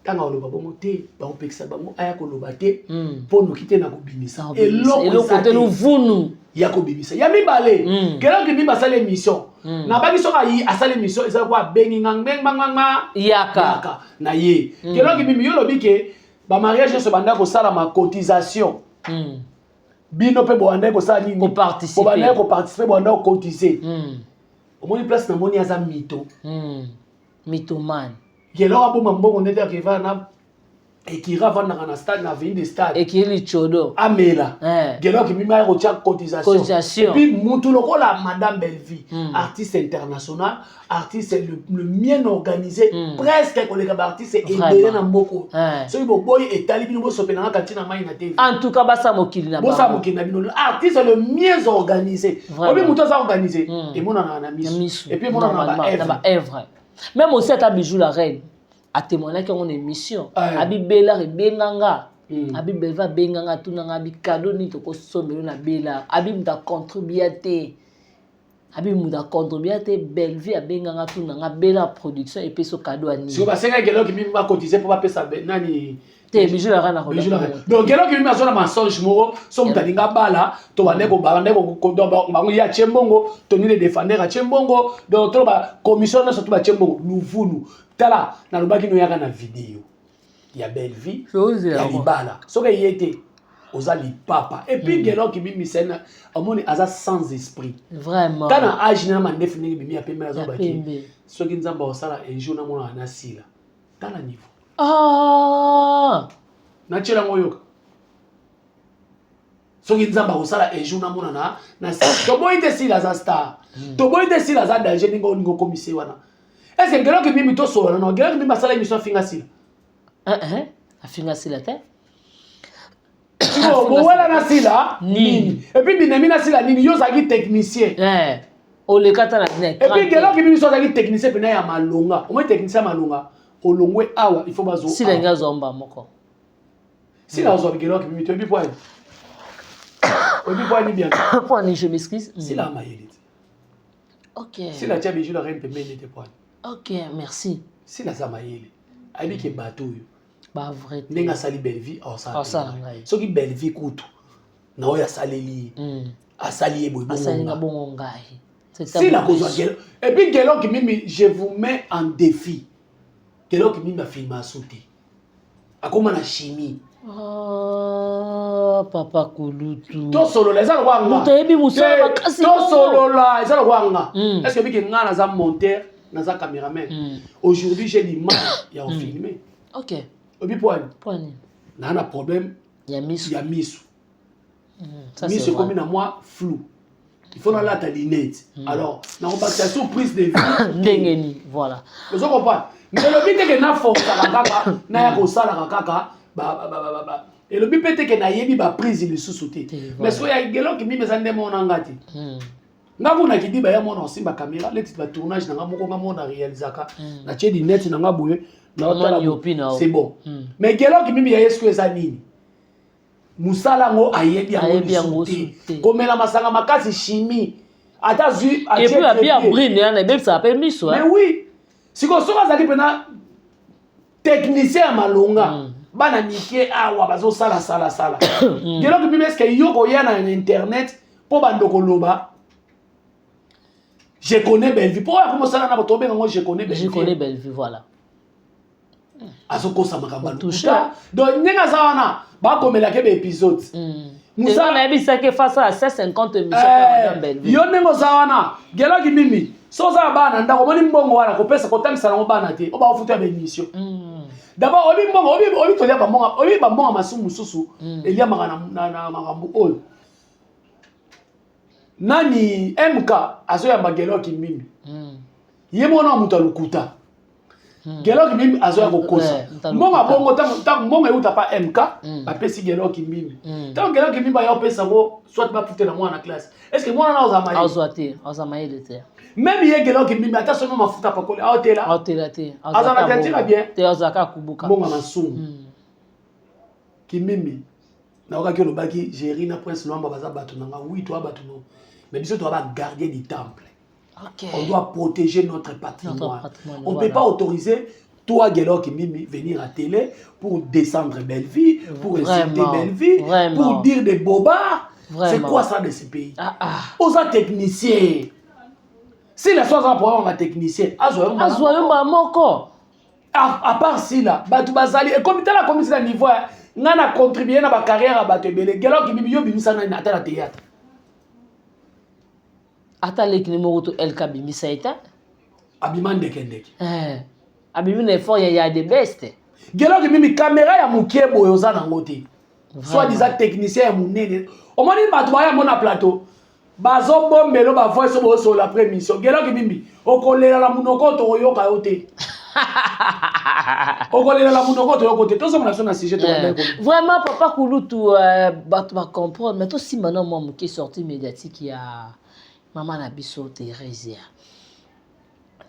Tanga oloba bongo te, bango pekisa bango aya koloba te, po nokite na kobimisa. Eloko te no vunu. Ya kobimisa. Ya mibale. Kelo ki mimba sala émission. Na baki soka yi asala émission eza kwa bengi ngang beng bang bang yaka na ye. Kelo ki mimi yo lobi ke ba mariage se banda ko sala ma cotisation. Bino pe boanda ko sala nini? Ko participer. Boanda ko participer boanda ko cotiser. Omoni place na moni aza mito. Mythomane. Kelo abo mambongo ndete akiva na ekira vanda na stade na ville de stade. Ekili chodo. Amela. Kelo ki mimi ko tia cotisation. Et puis mutu lokola madame Bellevie, artiste international, artiste le bien organisé, presque collègue artiste et na moko. So ibo boy etali bino bo sopena na kantina mai na TV. En tout cas basa mokili na ba. Bosa mokili na bino artiste le mieux organisé. Obi mutu za organisé et mona na misu. Et puis mona na ba œuvre. Même aussi à ta bijou la reine a témoigné qu'on émission abi bela re benganga abi belva benganga tunanga abi cadeau ni to ko somelo na bela abi muta contribuer abi muta contribuer Bellevie a benganga tunanga bela production et puis ce cadeau ani si ba senga gelo ki mi ba cotiser pour pas pesa nani te bijou la reine donc gelo ki mi azona mensonge moro so mutalinga bala to bande ko bango ya chembongo to ni le défendre a chembongo donc to ba commission na surtout ba chembongo luvunu tala na lobaki no yaka na vidéo ya Bellevie ya libala soka yete ozali papa et puis gelo ki mi sena amoni aza sans esprit vraiment kana age na mandefu ningi bimi ya pembe azo baki soki nzamba osala un jour na mona na sila tala niveau na chela ngoyoka soki nzamba osala un jour na mona na to boy te sila za star to boy te sila za danger ningo komise wana. Est-ce que gelo ki mimi to solo no gelo ki mimi basala émission finga sila a finga sila te bon voilà na sila nini et puis binemi na sila nini yo zaki technicien o le kata na net et puis gelo ki mimi so zaki technicien pena ya malonga o mo technicien malonga o longwe awa il faut bazo sila nga zomba moko sila zo gelo ki mimi to bi point obi point bien point je m'excuse sila mayeli OK sila tia bijou la reine pe mene te point OK merci sila za mayeli abi ke bateau yo ba vrai nenga sali Bellevie soki Bellevie kutu na oya saleli asali ebo asali nga bongo ngai si la cause gelo et puis gelo ki mimi je vous mets en défi gelo ki mimi filma sauter akoma na chimie papa Kulutu to solo la ezalo wanga mutebi musala makasi to solo la ezalo wanga est-ce que biki nga na za monteur na za caméraman aujourd'hui j'ai l'image ya filmer OK obi poani na problème ya misu misu comme na moi flou il faut la ta lunette alors na on bâtir surprise de vie ndengeni voilà vous comprenez mais le but que na force kaka na ya ko sala kaka ba et le but peut-être que na yebi ba prise le sous-sauté mais so ya gelo ki mi mezande mona ngati ngabu na kidiba ya mona osimba caméra le titre tournage na ngamoko ngamona réalisaka na tie lunette na ngabuye c'est bon mais gelo ki mimi ya yesu eza nini musala ngo ayebi yango komela masanga makasi chimie ata zui et puis bien brine na bébé ça appelle miso mais oui siko soka zaki pena technicien malonga bana nike awa bazo sala gelo ki mimi est-ce que yoko ya na internet po bandoko loba je connais Bellevie pour comment ça na botobe ngo je connais Bellevie voilà azokosa makambo donc ndenga za wana bakomela ke épisode musa na ebisa ke face à 150 émissions madame Bellevie yo ndengo za wana gelo ki mimi so za bana ndako moni mbongo wana kopesa kotamisa na bana te o ba ofuta ba émission d'abord obi mbongo obi tolia ba mbongo obi ba mbongo masumu susu elia makana na makambo oyo nani MK azoya magelo ki mimi yemona muta lukuta gelo ki mimi azoya kokosa mbonga bongo ta mbonga euta pa MK apesi gelo ki mimi ta gelo ki mimi ba yo pesa ngo soit ba puter na mwana classe est-ce que mwana na ozamaye de terre même ye gelo ki mimi ata sono mafuta pa kole aotela te azana tira bien te ozaka kubuka mbonga masumu ki mimi naokaki olobaki géri na prince Luamba baza bato nanga oui toi bato no mais biso toi va garder du temple. Okay. On doit protéger notre patrimoine. On ne peut pas autoriser toi Guélo Kimimi venir à télé pour descendre Belleville, pour insulter Belleville, pour dire des bobards. C'est quoi ça de ce pays? Aux techniciens. Si les soins pour un technicien, à part si là, Batou Bazali, et comme tu as la commission de niveau, on a contribué à ma carrière à Batou Bele, Guélo Kimimi, yo bimisa na la théâtre. Attends, le numéro de El Kabimi, ça a été Abiman de Kendek. Abiman est fort, il y a des bestes. Gelo qui mimi caméra ya mukie boyoza na ngote. Soit disant technicien ya munene. Au moins il m'a trouvé mon plateau. Bazo bombelo ba voice bo sur la prémission. Gelo qui mimi okolela la munoko to yoka yote. Okolela la munoko to yokote. Tout ça mon na sujet de Vraiment papa Kouloutou ba comprendre mais tout si maintenant moi mukie sorti médiatique il y a Maman na biso Thérèse.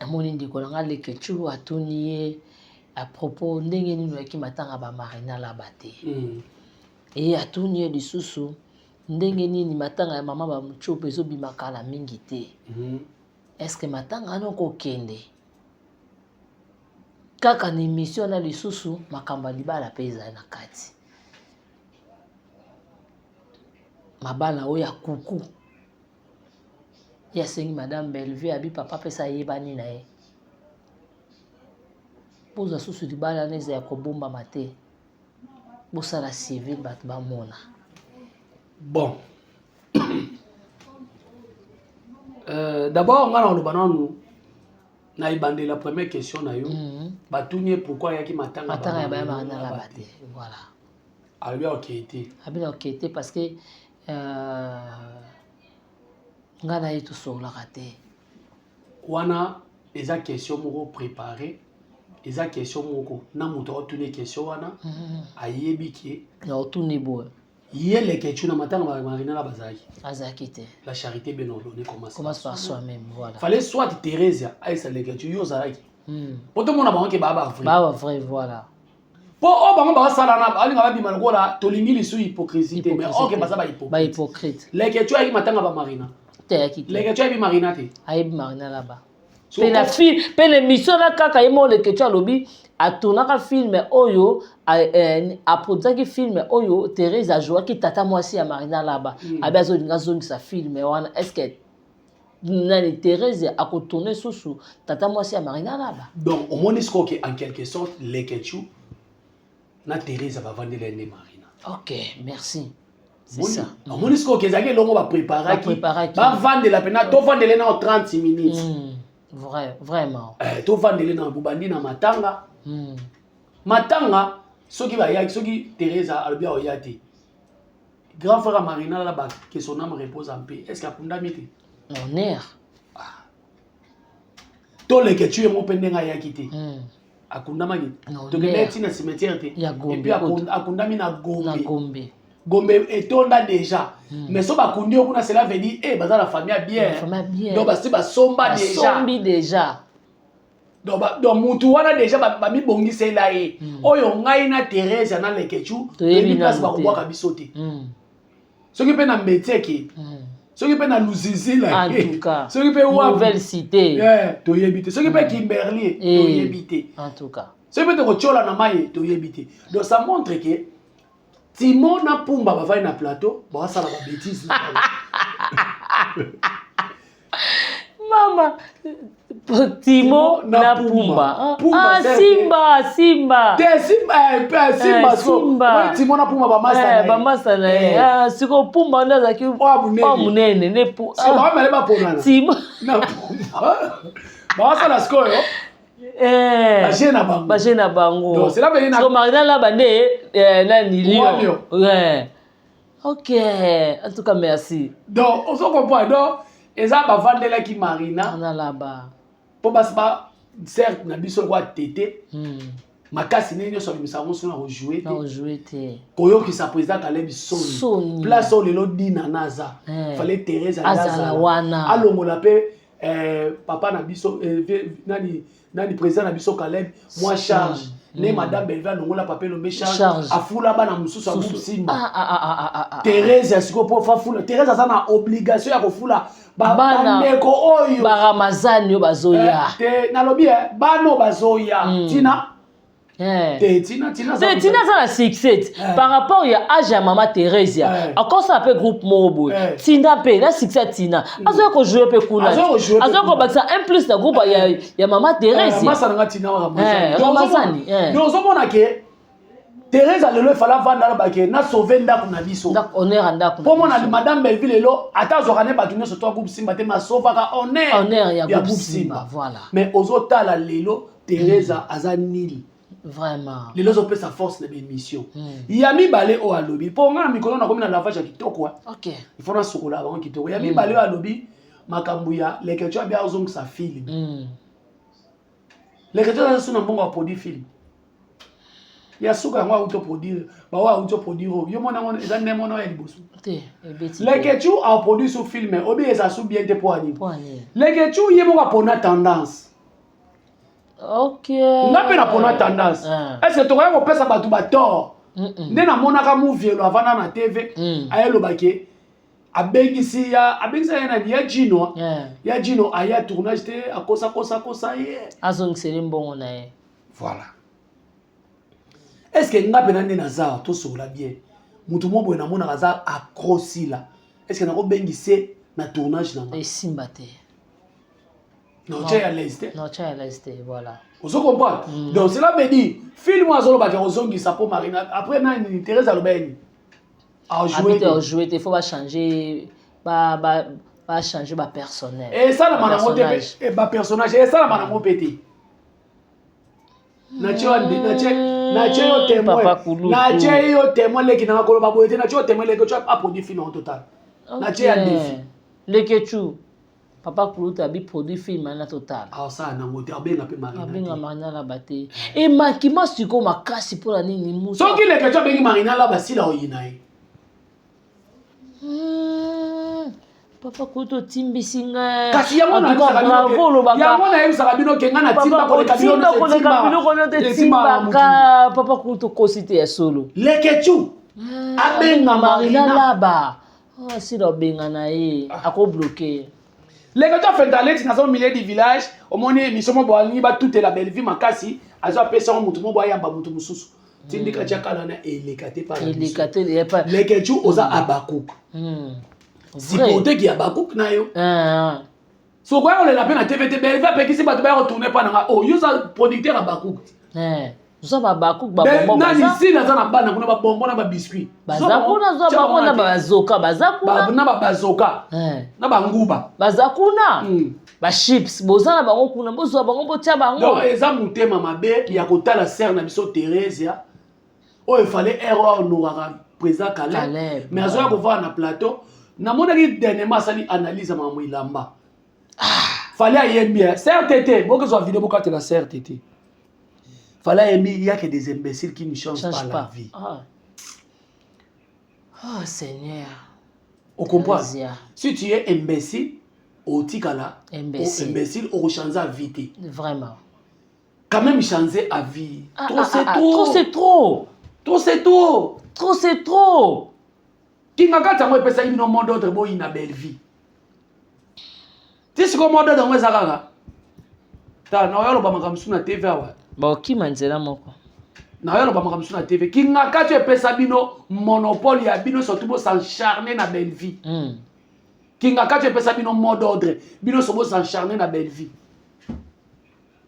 Amoni ndiko nga leke chu atuni à propos ndenge nini yaki matanga ba Marina la bate. Et atuni lisusu ndenge nini matanga ya mama ba muchope zo bimakala mingi te. Est-ce que matanga noko kende? Kaka ni mission na lisusu makamba libala peza na kati. Mabala oya kuku. Yasengi madame Belleville abi papa pesa yebani na ye. Poza susu di bala neza ya kobomba mate. Bosa la civil bat ba mona. Bon. D'abord ngana on bananu na ibande la première question na yo. Batunye pourquoi yaki matanga ya ba Marina la bate. Voilà. Abi okité. Abi okité parce que ngana yetu sola raté wana eza question moko préparé eza question moko na muto otune question wana ayebi ki na otune bo yele question na matanga Marina la bazaki azaki te la charité bien ordonnée commence par soi-même voilà fallait soit Thérèse aïssa le question yo zaki poto mona ba ke baba vrai voilà po o bango ba sala na ali ngaba bima ngola tolingi lisu hypocrisie mais OK ba hypocrite le question ayi matanga ba Marina les que tu as vu Marina te aïe Marina là-bas pe la fille pe l'émission là kaka yemo le que tu as lobby a tourné un film oyo a produit film oyo Thérèse a joué qui tata moi aussi à Marina là-bas a bien zo zone sa film est-ce que nani Thérèse a tourné sous tata moi aussi à Marina là-bas donc au moins est-ce en quelque sorte les que tu na Thérèse va vendre les Marina. OK merci. C'est ça. On m'a dit que les gens vont préparer va vendre la peine to vendre les dans 30 minutes. Vraiment. To vendre les dans Bubandi na matanga. Matanga ceux qui va y ceux qui Teresa Albia oyati. Grand frère Marina là-bas que son âme repose en paix. Est-ce qu'il y a punda miti? Honneur. To le que tu es mon pendenga ya quitté. Akunda magi. To que net na cimetière te. Et puis akunda mi na Gombe. Gombe etonda déjà mais so ba kundi okuna cela veut dire baza la famille bien donc ba si ba somba déjà donc mutu wana déjà ba mi bongisa ela e oyo ngai na Thérèse na lekechu ni place ba kubwa kabiso te soki pe na mbeteki soki pe na Luzizi là en tout cas soki pe wa nouvelle cité to yebite soki pe Kimberley to yebite en tout cas soki pe to chola na mai to yebite donc ça montre que Timon na Pumba va faire un plateau, bah ça la bêtise. Maman, Timon na Pumba. Ah Simba. Simba. Timon na Pumba ba masa. Ba masa na. Ah siko Pumba ndaza ki pa munene ne pu. C'est pas mal ba ponana. Timon na Pumba. Ba ça la score yo. Bagena bango. Donc c'est là venir na. So Marina là bandé na ni Lyon. Ouais. OK, en tout cas merci. Donc on se comprend donc eza ba vandela ki Marina na là-bas. Po basba certes na biso kwa tété. Makasi nini so bimisango so na rejouer te. Na rejouer te. Koyo ki sa président Caleb Soni. Place au lelo dina naza. Fallait Thérèse Azala wana. Alongola pe papa na biso nani président na biso Caleb moi charge ne madame Belva nongola papel ombe charge afula bana mususu abu simba Thérèse asiko po fafula Thérèse azana obligation ya kofula bana ndeko oyo baramazani yo bazoya te nalobi bano bazoya tina Tina ça la succès par rapport à âge à maman Thérèse encore ça peut groupe mobo Tina pe la succès Tina azo ko jouer pe kuna azo ko baksa un plus na groupe ya maman Thérèse masa nga Tina Ramazani donc on mona ke Thérèse a le fala vanda ba ke na sauver ndako na biso ndako honneur ndako pour mona madame Belleville lo ata zokane batune so to groupe Simba te ma sauva ka honneur ya groupe Simba voilà mais ozota la lelo Thérèse azanili vraiment les autres sa force de mission yami balé au alobi pour nga mikolo na komi na lavage kitoko OK il faut na sokola avant kitoko yami balé au alobi makambuya les que tu as bien ozong sa film les que tu as sur na bongo produit film ya suka ngwa auto produire ba wa auto produire yo mona ngone eza ne mona ya liboso te les que tu as produit sur film obi eza sou bien te poani les que tu yemo ka pona tendance OK. Nga pe na pona tendance. Est-ce que tu vas pesa batu ba tort? Ndena monaka movie lo avana na TV. Ayelo bake abengisi ya na ya Gino. Ya Gino aya tournage te akosa ye. Azong selimbo na ye. Voilà. Est-ce que nga pe na ndena za to sola bien? Mutu mo boye na mona za accroci là. Est-ce que na ko bengisi na tournage na? Et simbate. Non, tu es à l'est. Non, tu es à l'est, voilà. Vous comprenez? Donc, cela veut dire, film à Zolo Bakarozongi, ça pour Marina. Après, il Thérèse Alobeni. À jouer, il faut pas changer, pas changer ma personnel. Et ça, la manamo et ma personnage, et ça, la manamo pété. Nature témoin, les qui n'ont pas collaboré, nature témoin, les que tu as produit film en total. Nature défi. Les que tu Papa Koulouta a produit film en total. Ah ça na moté abenga pe Marina. Abenga Marina la baté. Et makima siko makasi pour la nini musa. Soki le que tu abengi Marina la basila oyinae. Papa Koulouta timbi singa. Kasi yango na bravo lo baka. Yango na yusaka bino kenga na timba ko le kabino de timba ka Papa Koulouta kosite ya solo. Le que tu abenga Marina la ba. Ah si do benga na ye ako bloquer. Les gars, tu as fait dans les au milieu du village, au moment où ils sont bois, toute la belle vie, makasi, ils ont appelé ça un mouton bois, un bamoutou moussous. Tu dis que tu as calana et les catés par les catés, il y a pas. Les gars, tu osa abakouk. Si côté qui abakouk na yo. So quoi on les appelle à TVT, belle va péki si ba tu vas retourner pas na oh, you ça producteur abakouk. Nous sommes abakouk ba bonbon. Na ici na za na ba na kuna ba bonbon na ba biscuit. Bazakuna zo ba bona ba zoka, bazakuna. Na ba bazoka. Na ba nguba. Bazakuna. Ba chips, bozana bango kuna, bozo bango botia bango. Donc eza mutema mabe ya kotala sœur na biso Thérèse ya. Oh il fallait erreur nourara président Calais. Mais azoya ko voir na plateau. Na monaki dernièrement sali analyse ma moilamba. Fallait ayer bien. CRTT, beaucoup de vidéos beaucoup de la CRTT. Fallait aimer, il y a que des imbéciles qui ne changent pas la vie. Oh Seigneur. On comprend. Si tu es imbécile, au tikala, imbécile, on change à vie. Vraiment. Quand même changer à vie. Trop c'est trop. Trop c'est trop. Trop c'est trop. Trop c'est trop. Qui n'a pas de personne qui n'a pas d'autre boy une belle vie. Tu sais comment d'autre dans moi ça ta na yalo ba makamsu na TV awa. Ba ki manzela moko. Na yalo ba makamsu na TV. Ki nga ka tu pesa bino monopole ya bino surtout bo s'encharner na belle vie. Ki nga ka tu pesa bino mot d'ordre. Bino so bo s'encharner na belle vie.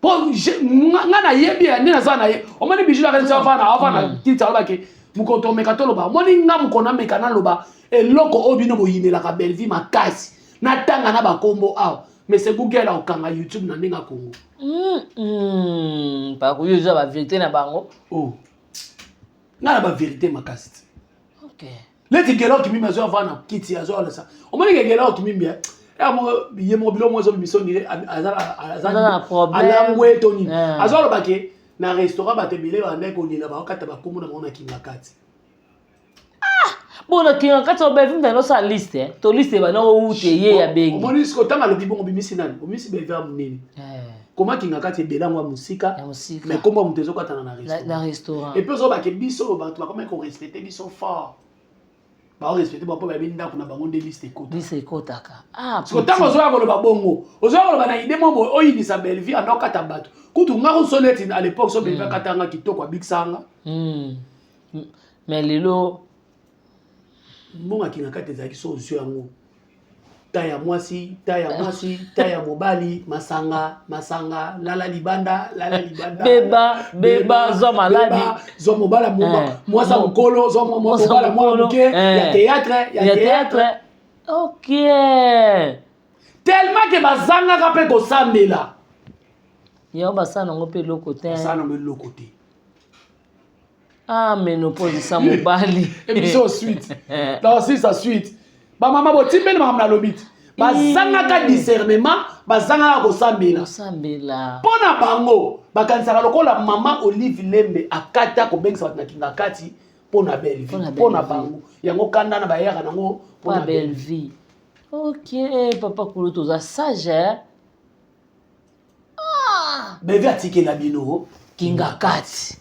Pour nga na yebi ya ni na za na ye. O mani bijou la kanisa avana tita ba ke mukoto mekato loba. Moni nga mukona mekana loba eloko obino bo yinela ka belle vie makasi. Na tanga na ba kombo awa. Mais c'est Google au Kanga YouTube na ninga Congo. Pas que yo ba vérité na bango. Oh. Na ba vérité makasi. OK. Les tigelo qui mi mazo avana kiti azo la ça. O mani gegelo qui mi bien. Ya mo yemo bilo mo zo biso ni azana problème. Ala ngweto ni. Azo lo bake na restaurant ba tebele ba ndeko ni la ba kata ba kombo na mona kinakati. Bon, qui en quatre obéis dans notre liste, to liste ba no ute ye ya bengi. Moni sko tanga lo bibongo bimisi nani? Bimisi be vers munini. comment kingakati ebela mwa musika mais comment mutezo kwatana na restaurant et puis zo ba ke biso ba to comment qu'on respecter biso fort ba respecter ba po ba binda kuna bango de liste kotaka ah parce que tango zo akolo ba bongo ozo akolo ba na idée mo oyi ni sa belle vie ando kata bato kutu ngako sonete à l'époque so belle katanga kitoko big sanga mais lelo mbonga kingakati ezaki so zo yango taya mwasi, taya mobali, masanga, lala libanda. Beba, zo maladi. Zo mobala mwasa mokolo, zo mobala mwamuke, ya théâtre. Ok. Tellement que bazanga kape ko sambela. Yo basana ngope lokote. Basana me lokote. Ah, ménopause sa mobali. Et puis c'est suite. Là aussi ça suite. Ba mama bo timbeli mama na lobit. Bazanga ka discernement, bazanga ko sambela. Pona bango, bakansaka lokola mama Olive Lembe akata ko bengisa na kinga kati pona belle vie. Pona bango. Yango kanda na bayaka nango pona belle vie. OK, papa Kuluto za sage. Ah, beve atike la bino kinga kati.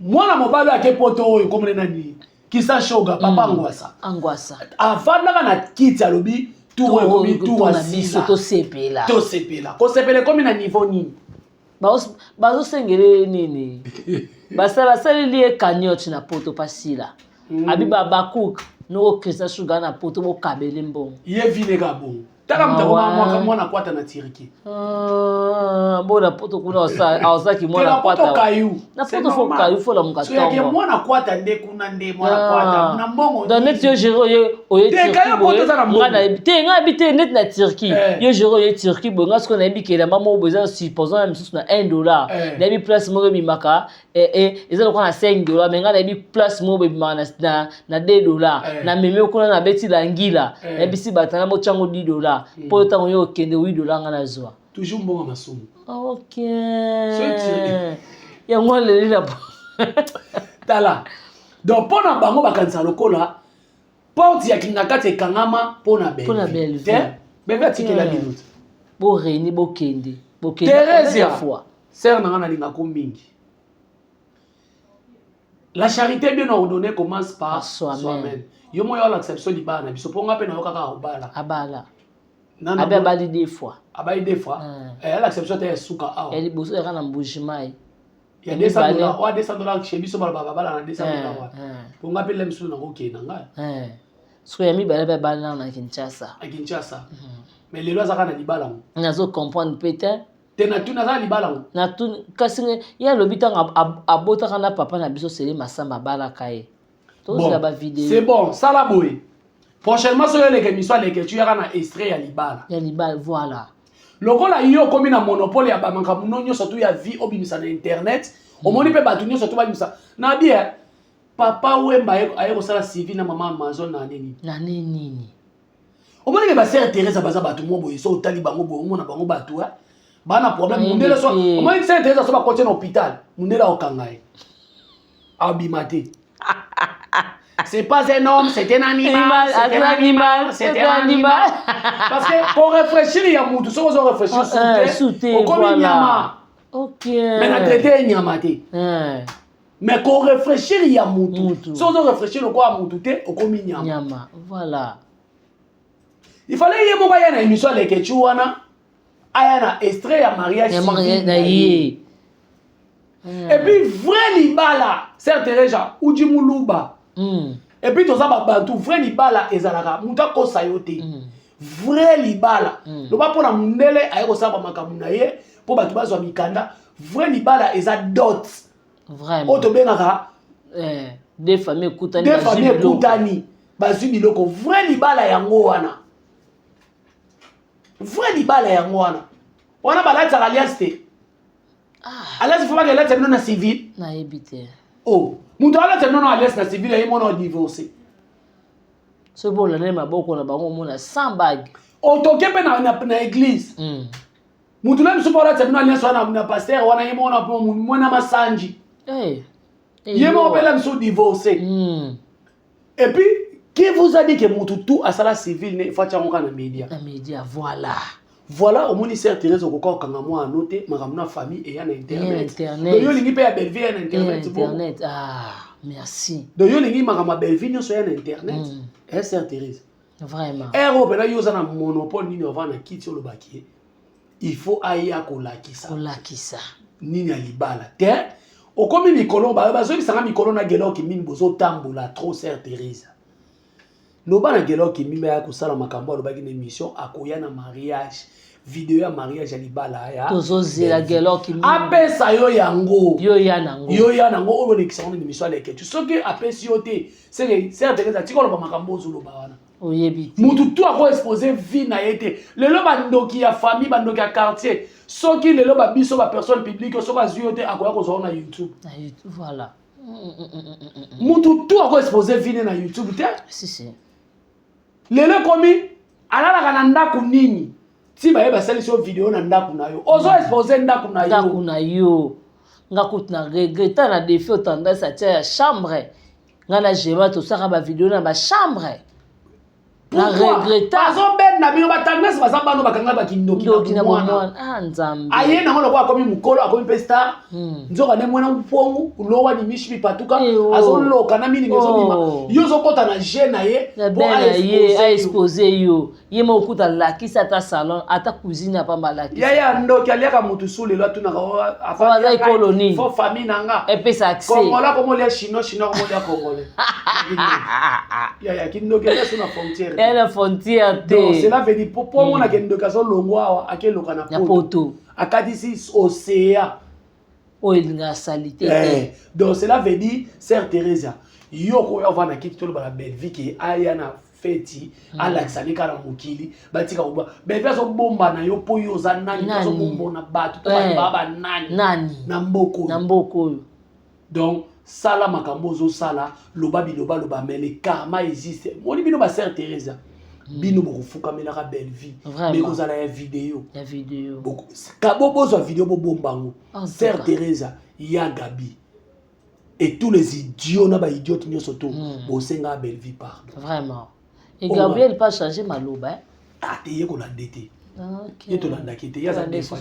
Mwana mobali ake poto oyo komune nani? Kisa shoga papa angwasa avanda na kiti alobi tout ekomi tout asisa to sepela ko sepela komi na niveau nini bazo sengele nini basala salili e kanyochi na poto pasila abi baba cook no Kisa sugar na poto bo kabele mbongo ye vile ka bon taka mtako mwana kwata na tiriki bona poto kuna osaki mwana kwata na poto fo kayu fo la mukatongo so yake mwana kwata nde kuna nde mwana kwata na mbongo dans net yo jero oye te nga habite net na Turquie yo jero ye Turquie bo nga sko na bikela mama oboza supposons même si na $1 na bi place mo bimaka ezalo kwa na $5 mais nga na bi place mo bimaka na $2 na meme kuna na beti la ngila na bisi batana mo chango $10 pour tant yo kende $8 nga na zwa toujours bon masumu. OK. Ya moi le la tala. Donc pona bango bakanisa lokola porte ya kingakati kangama pona belle. Pona belle vie. Bebe atike la minute. Bo reni bo kende. Thérèse fois. Sœur nanga na linga ko mingi. La charité bien ordonnée commence par soi-même. Yo moyo l'acception di bana biso ponga pe na yo kaka obala. Abala. Abali des fois. Abali des fois. Elle accepte ta suka awa. Elle bosse era na mbujimai. Il y a $200 ou $200 chez biso bala na $200. Ponga pe lemsu na koke na nga. So ya mi bala bala na Kinshasa. A Kinshasa. Mais les lois na libala. Nazo comprendre peut-être. Te na tuna za libala. Na tuna kasi ya lobita abota kana papa na biso sele masamba bala kae. Bon, c'est bon, ça la boue. Prochainement, sur l'émission, tu y aura un extrait à Libala. Ya Libala, voilà. Le rôle a eu comme un monopole, il y a un monopole, surtout il y a vie au bimisa na internet. Au moins, il peut battre surtout bimisa. Na bien, papa ou un bail a eu ça civil na maman Amazon na nini. Na nini. Au moins, il va faire Thérèse à baza battu mo boy, so talibango bo, mo na bango battu hein. Ba na problème, mundela so. Au moins, il s'est Thérèse so ba continuer en hôpital. Mundela okangaye. Abimate. C'est pas un homme, c'est un animal. C'est un animal. C'est un animal. Parce que pour réfléchir, il y a beaucoup de choses à réfléchir sous terre. Comme Nyama. Ok. Mais la traité Nyamate. Mais pour réfléchir, il y a beaucoup. Si on réfléchir, on quoi Moutou, on comme Nyama. Nyama. Voilà. Il fallait y avoir une émission avec Ketchouana. Ayana extrait à mariage. Et puis, vrai Libala, c'est Teresa, Ujimuluba. Et puis, tout ça, vrai Libala, ezalaka, muta kosa yote. Vrai Libala. Le bas pour la mundele, aïe, ça, makamunaye, pour batubazo mikanda, vrai Libala, eza dot. Vraiment. Oto benaka. Des familles Koutani. Des familles Koutani. Bazu biloko, vrai Libala yango wana. Vrai Libala yango wana. Wana balati alliance te. Alliance faut pas que l'être non civil. Na ebité. Oh, muto alliance non alliance na civil et mon divorcé. Ce bon le nema boko na bango mona sans bague. Otoke pe na église. Muto na biso para non alliance wana na pasteur wana yemo na po mona masanji. Yemo pela biso divorcé. Et puis qui vous a dit que muto tout à sala civil ne faut tchango na média. Na média voilà. voilà au moins sœur Thérèse okoko kanga moi anoté makamna famille et en internet donc yo lingi pe ya Belleville en internet ah merci donc yo lingi makama Belleville no so en internet et sœur Thérèse vraiment ero pena yo za na monopole nini ova na kiti yo lobaki il faut aya kolakisa nini alibala te okomi mikolo ba bazo bisanga mikolo na gelo ki mini bozo tambola trop sœur Thérèse loba na gelo ki mimi ya kusala makambo lobaki na émission akoya na mariage vidéo ya mariage alibala ya tozozela gelo ki mimi apesa yo yango yo ya nango obo ne kisanga ni émission leke tu soki apesi yo te c'est sœur Thérèse tikolo ba makambo zoloba wana oyebi mutu tu ako exposer vie na yete lelo bandoki ya famille bandoki ya quartier soki lelo ba biso ba personne publique so ba zuyote akoya ko zo na YouTube voilà mutu tu ako exposer vie na YouTube te si lelo komi alala kana ndaku nini ti ba yeba sali so vidéo na ndaku na yo ozo exposer ndaku na yo ngakutu na regretta na défi tendance à tia chambre ngana jema to saka ba vidéo na ba chambre na regretta bazo ben na bino batangasi bazambano bakanga bakindoki na mwana nzambe aye na ngolo kwa komi mukolo akomi pesta nzoka ne mwana mpongu ulowa ni mishi patuka azoloka na mini ngezo bima yozo kota na jeune ye bo a exposer yo ye mo kuta lakisa ta salon ata cuisine pamba lakisa ya ndoki aliaka mutu sule lo tuna ka afa colonie fo famille nanga epesa accès kongola komo le chinois komo le congolais ya kindoki ya suna frontière la frontière te donc cela veut dire pour moi na kindoki azo longwa akeloka na poto akadisi océan olinga salité donc cela veut dire sœur Thérèse yo ko ya vana kiti tolo bala Belleville ki aya na feti alaxani kala mukili batika ko Belleville so bomba na yo po yo za nani so bombo na batu to baba nani na mboko donc sala makambo zo sala loba loba mais le karma existe moni bino ba sœur Thérèse bino boko fuka melaka Belleville mais ko zala ya vidéo boko kabobo zo vidéo bo bombango sœur Thérèse ya Gabi et tous les idiots na ba idiotes nyoso to bo senga Belleville pardon vraiment et Gabriel pas changer maloba te ye ko la ndete ye to landa kite ya za defa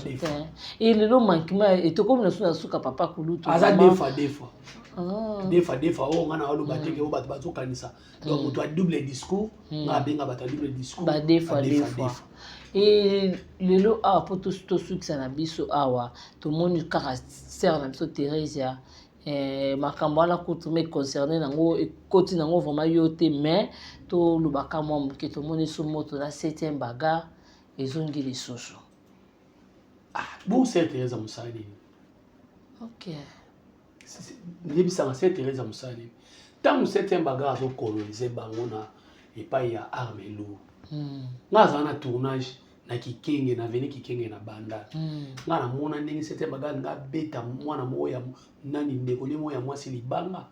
et le long manquement et to comme na suka papa kulutu aza defa o ngana olo bateke o bat bazo kanisa donc moto a double discours na benga bata double discours ba defa et le lo a poto to succès na biso awa to moni kaka sœur na biso Thérèse makambo wana kutu me concerné nango ekoti nango vraiment yo te mais to lubaka mwa moke to moni so moto na 7e bagarre ezongi lisusu bon sœur Thérèse Moussani ok ndebisanga sœur Thérèse Moussani tant 7e bagarre azo coloniser bango na epai ya arme lourd ngaza na tournage na kikenge na veni kikenge na banda nga na mona ndenge 7e bagarre nga beta mwana moya nani ndeko ni moya mwasi libanga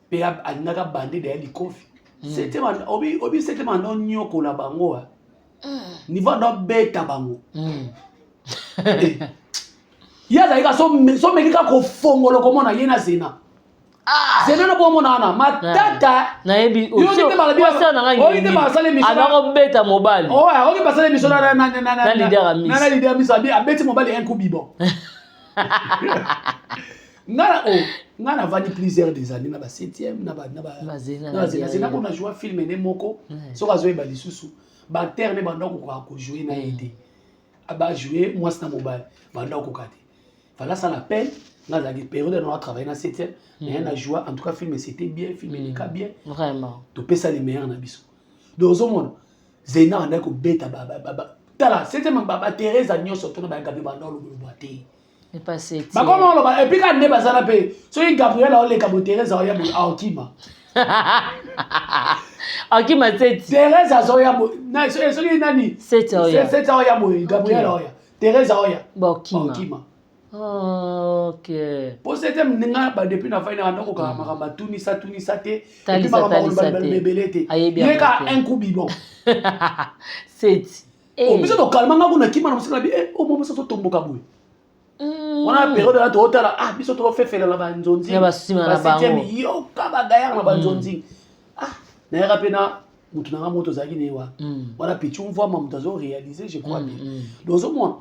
pe alingaka bande de likofi 7e obi 7e ndo nyoko la bango niveau do beta bango ya zaika so mekika ko fongolo komona yena zena zena na bomona na matata na yebi yo te bala bien o te bala sale mission ana beta mobile o ke basale mission na leader miss abeti mobile un coup bibon ngana vani plusieurs des années na ba 7e na zena ko na jouer film ne moko so ka zo ba lisusu ba interne ba ndoko ko jouer na été aba jouer moi na mobile ba ndoko kati fallait ça l'appel dans la période on a travaillé dans 7e mais on a joué en tout cas film c'était bien film était bien vraiment to pesa les meilleurs na biso donc au monde zena on a ko beta baba tala 7e baba Thérèse nyoso to na ba gabi ba ndolo boité et pas 7e ba comment on ba et puis quand ne ba ça pe so Gabriel o le ka Thérèse o ya bo aokima akima 7 Thérèse azoya bo na so nani 7 o ya bo Gabriel o ya Thérèse o ya aokima ok pour cette ninga ba depuis na faina ndoko ka makamba tunisa te et puis talisa belete yeka un coup bibon 7 o biso to kalma nga kuna kima na musika bi o mo so tomboka boy wana période la to tala biso to fefela la banzonzi ya basima na bango yo ka ba gaya na banzonzi na rapena mutu nanga moto zaki newa voilà petit on voit mamutazo réaliser je crois bien dans au monde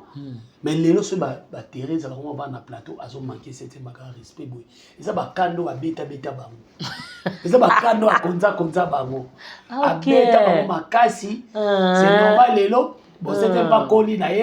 mais lelo so ba Thérèse la comment va na plateau azo manquer cette maka respect boy et ça ba kando ba beta bango et ça ba kando a konza bango a beta bango makasi c'est normal lelo bon c'était pas coli na ye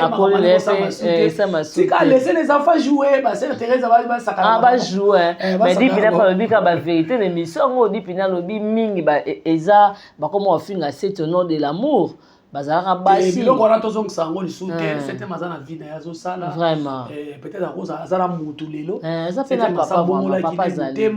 ça m'a c'est quand laisser les enfants jouer bah c'est Thérèse va ça va jouer mais dit pina pas le ka ba vérité l'émission on dit pina lobi mingi ba eza ba comment on finit c'est au nom de l'amour bazara basi biloko wana tozongisa yango lisusu te c'était maza na vie na ye azosala vraiment peut-être akoza azala mutu lelo eza pe na papa zali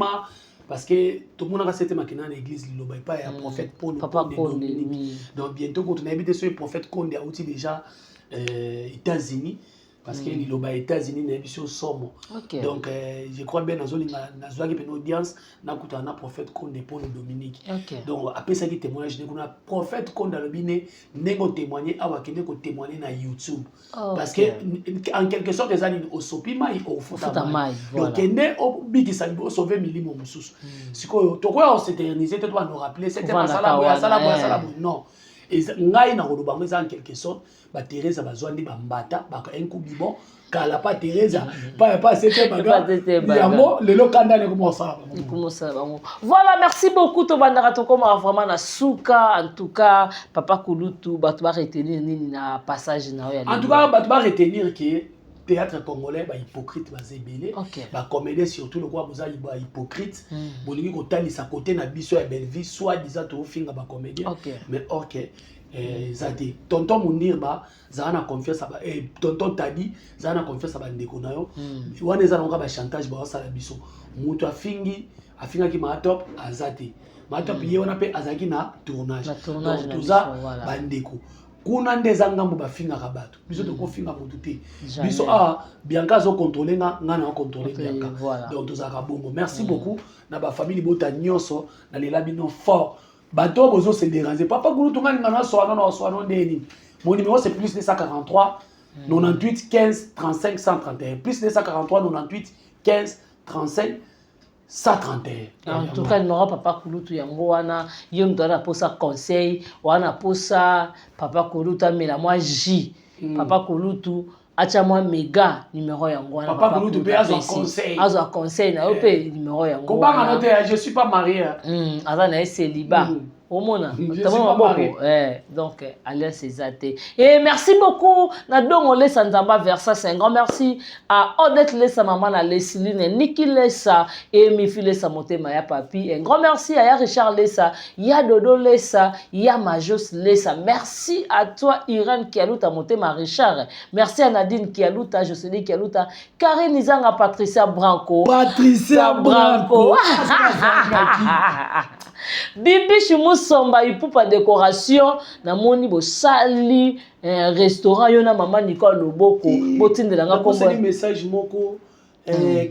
parce que tout le monde a cette machine dans l'église liloba pas un prophète Paul Dominique donc bientôt quand on a habité sur le prophète Konde a outil déjà États-Unis parce que liloba États-Unis na émission somo donc je crois bien na zoaki pe audience na kuta na prophète Konde Paul Dominique donc après ça qui témoignage ne kuna prophète Konde le bine nego témoigner awa kende ko témoigner na YouTube parce que en quelque sorte les années au sopima au futamai donc kende au biki ça au sauver milimo mususu siko to quoi on s'éterniser to doit nous rappeler c'était pas ça la non et ngai na koloba ngo en quelque sorte ba Thérèse bazwandi ba mbata ba un coup bibon kala pas Thérèse pas c'était baga yango lelo kanda ne comment ça voilà merci beaucoup to bandaka to comme vraiment na suka en tout cas papa Kulutu batu ba retenir nini na passage na yo en tout cas batu ba retenir que théâtre congolais ba hypocrite ba zebele ba comédien surtout le quoi boza ba hypocrite bolingi ko talisa côté na biso ya belle vie soit disant to finga ba comédien mais zati tonton Munir ba zana confiance ba tonton Tadi zana confiance ba ndeko na yo wana za nga ba chantage ba sala biso mutu afinga ki ma top azati ma top ye wana pe azaki na tournage donc tuza ba ndeko kuna ndeza ngambo ba finga ka bato biso to ko finga mutu te biso Bianca zo contrôler nga na contrôler Bianca donc tuza ka bongo merci beaucoup na ba famille bota nyonso na lela bino fort bateau bozo se déranger papa Kulutu ngani ngana soano ndeni mon numéro c'est plus 243 98 15 35 131 plus 243 98 15 35 131 en tout cas numéro papa Kulutu yango wana yom dora posa conseil wana posa papa Kulutu amela moi J papa Kulutu acha moi méga numéro yango wana papa Kulutu pe azo conseil na yo pe numéro yango ko banga note je suis pas marié azana célibat Omona, donc allez c'est athée. Et merci beaucoup. Na donc on laisse Nzamba Versa, c'est un grand merci à Odette Lessa maman na Lesline, Niki Lessa et Mifi Lessa Motema ya papi. Un grand merci à Richard Lessa, ya Dodo Lessa, ya Majos Lessa. Merci à toi Irène Kialuta Motema Richard. Merci à Nadine Kialuta, Jocelyne Kialuta, Karine Nizanga Patricia Branco. Bibi Chimusomba ipupa décoration na moni bo sali restaurant yona maman Nicole Loboko botindela nga kombo un message moko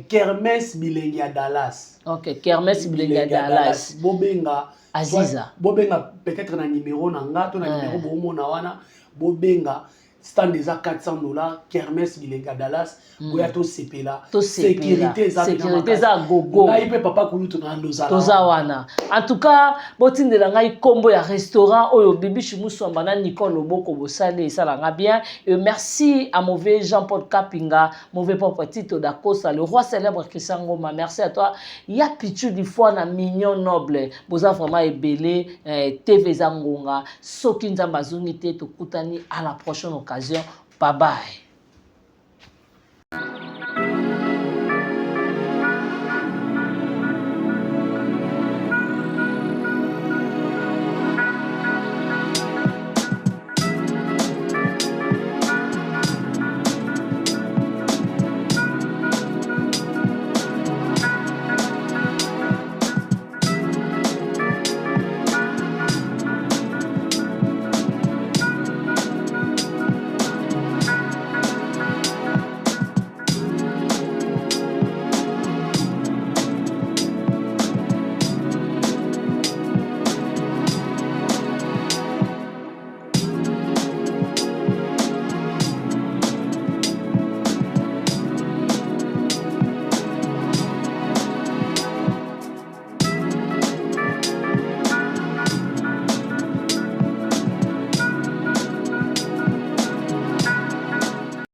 Kermesse Bilengi à Dallas. OK, Kermesse Bilengi à Dallas. Bobenga Aziza. Bobenga peut-être na numéro na nga to na numéro bomo na wana bobenga stand des $400 Kermesse Bilenga Dallas boya to sepela sécurité za gogo na ipe papa Kulutu na ndoza toza wana en tout cas botindela ngai kombo ya restaurant oyo Bibi Chimusomba na Nicole Loboko bosale sala nga bien et merci à mauvais Jean-Paul Kapinga mauvais papa Tito Dakosa le roi célèbre Christian Ngoma merci à toi ya pichu du fois na mignon noble boza vraiment ebele TV Zangonga soki nzamba zungi te to kutani à la prochaine occasion. Bye bye.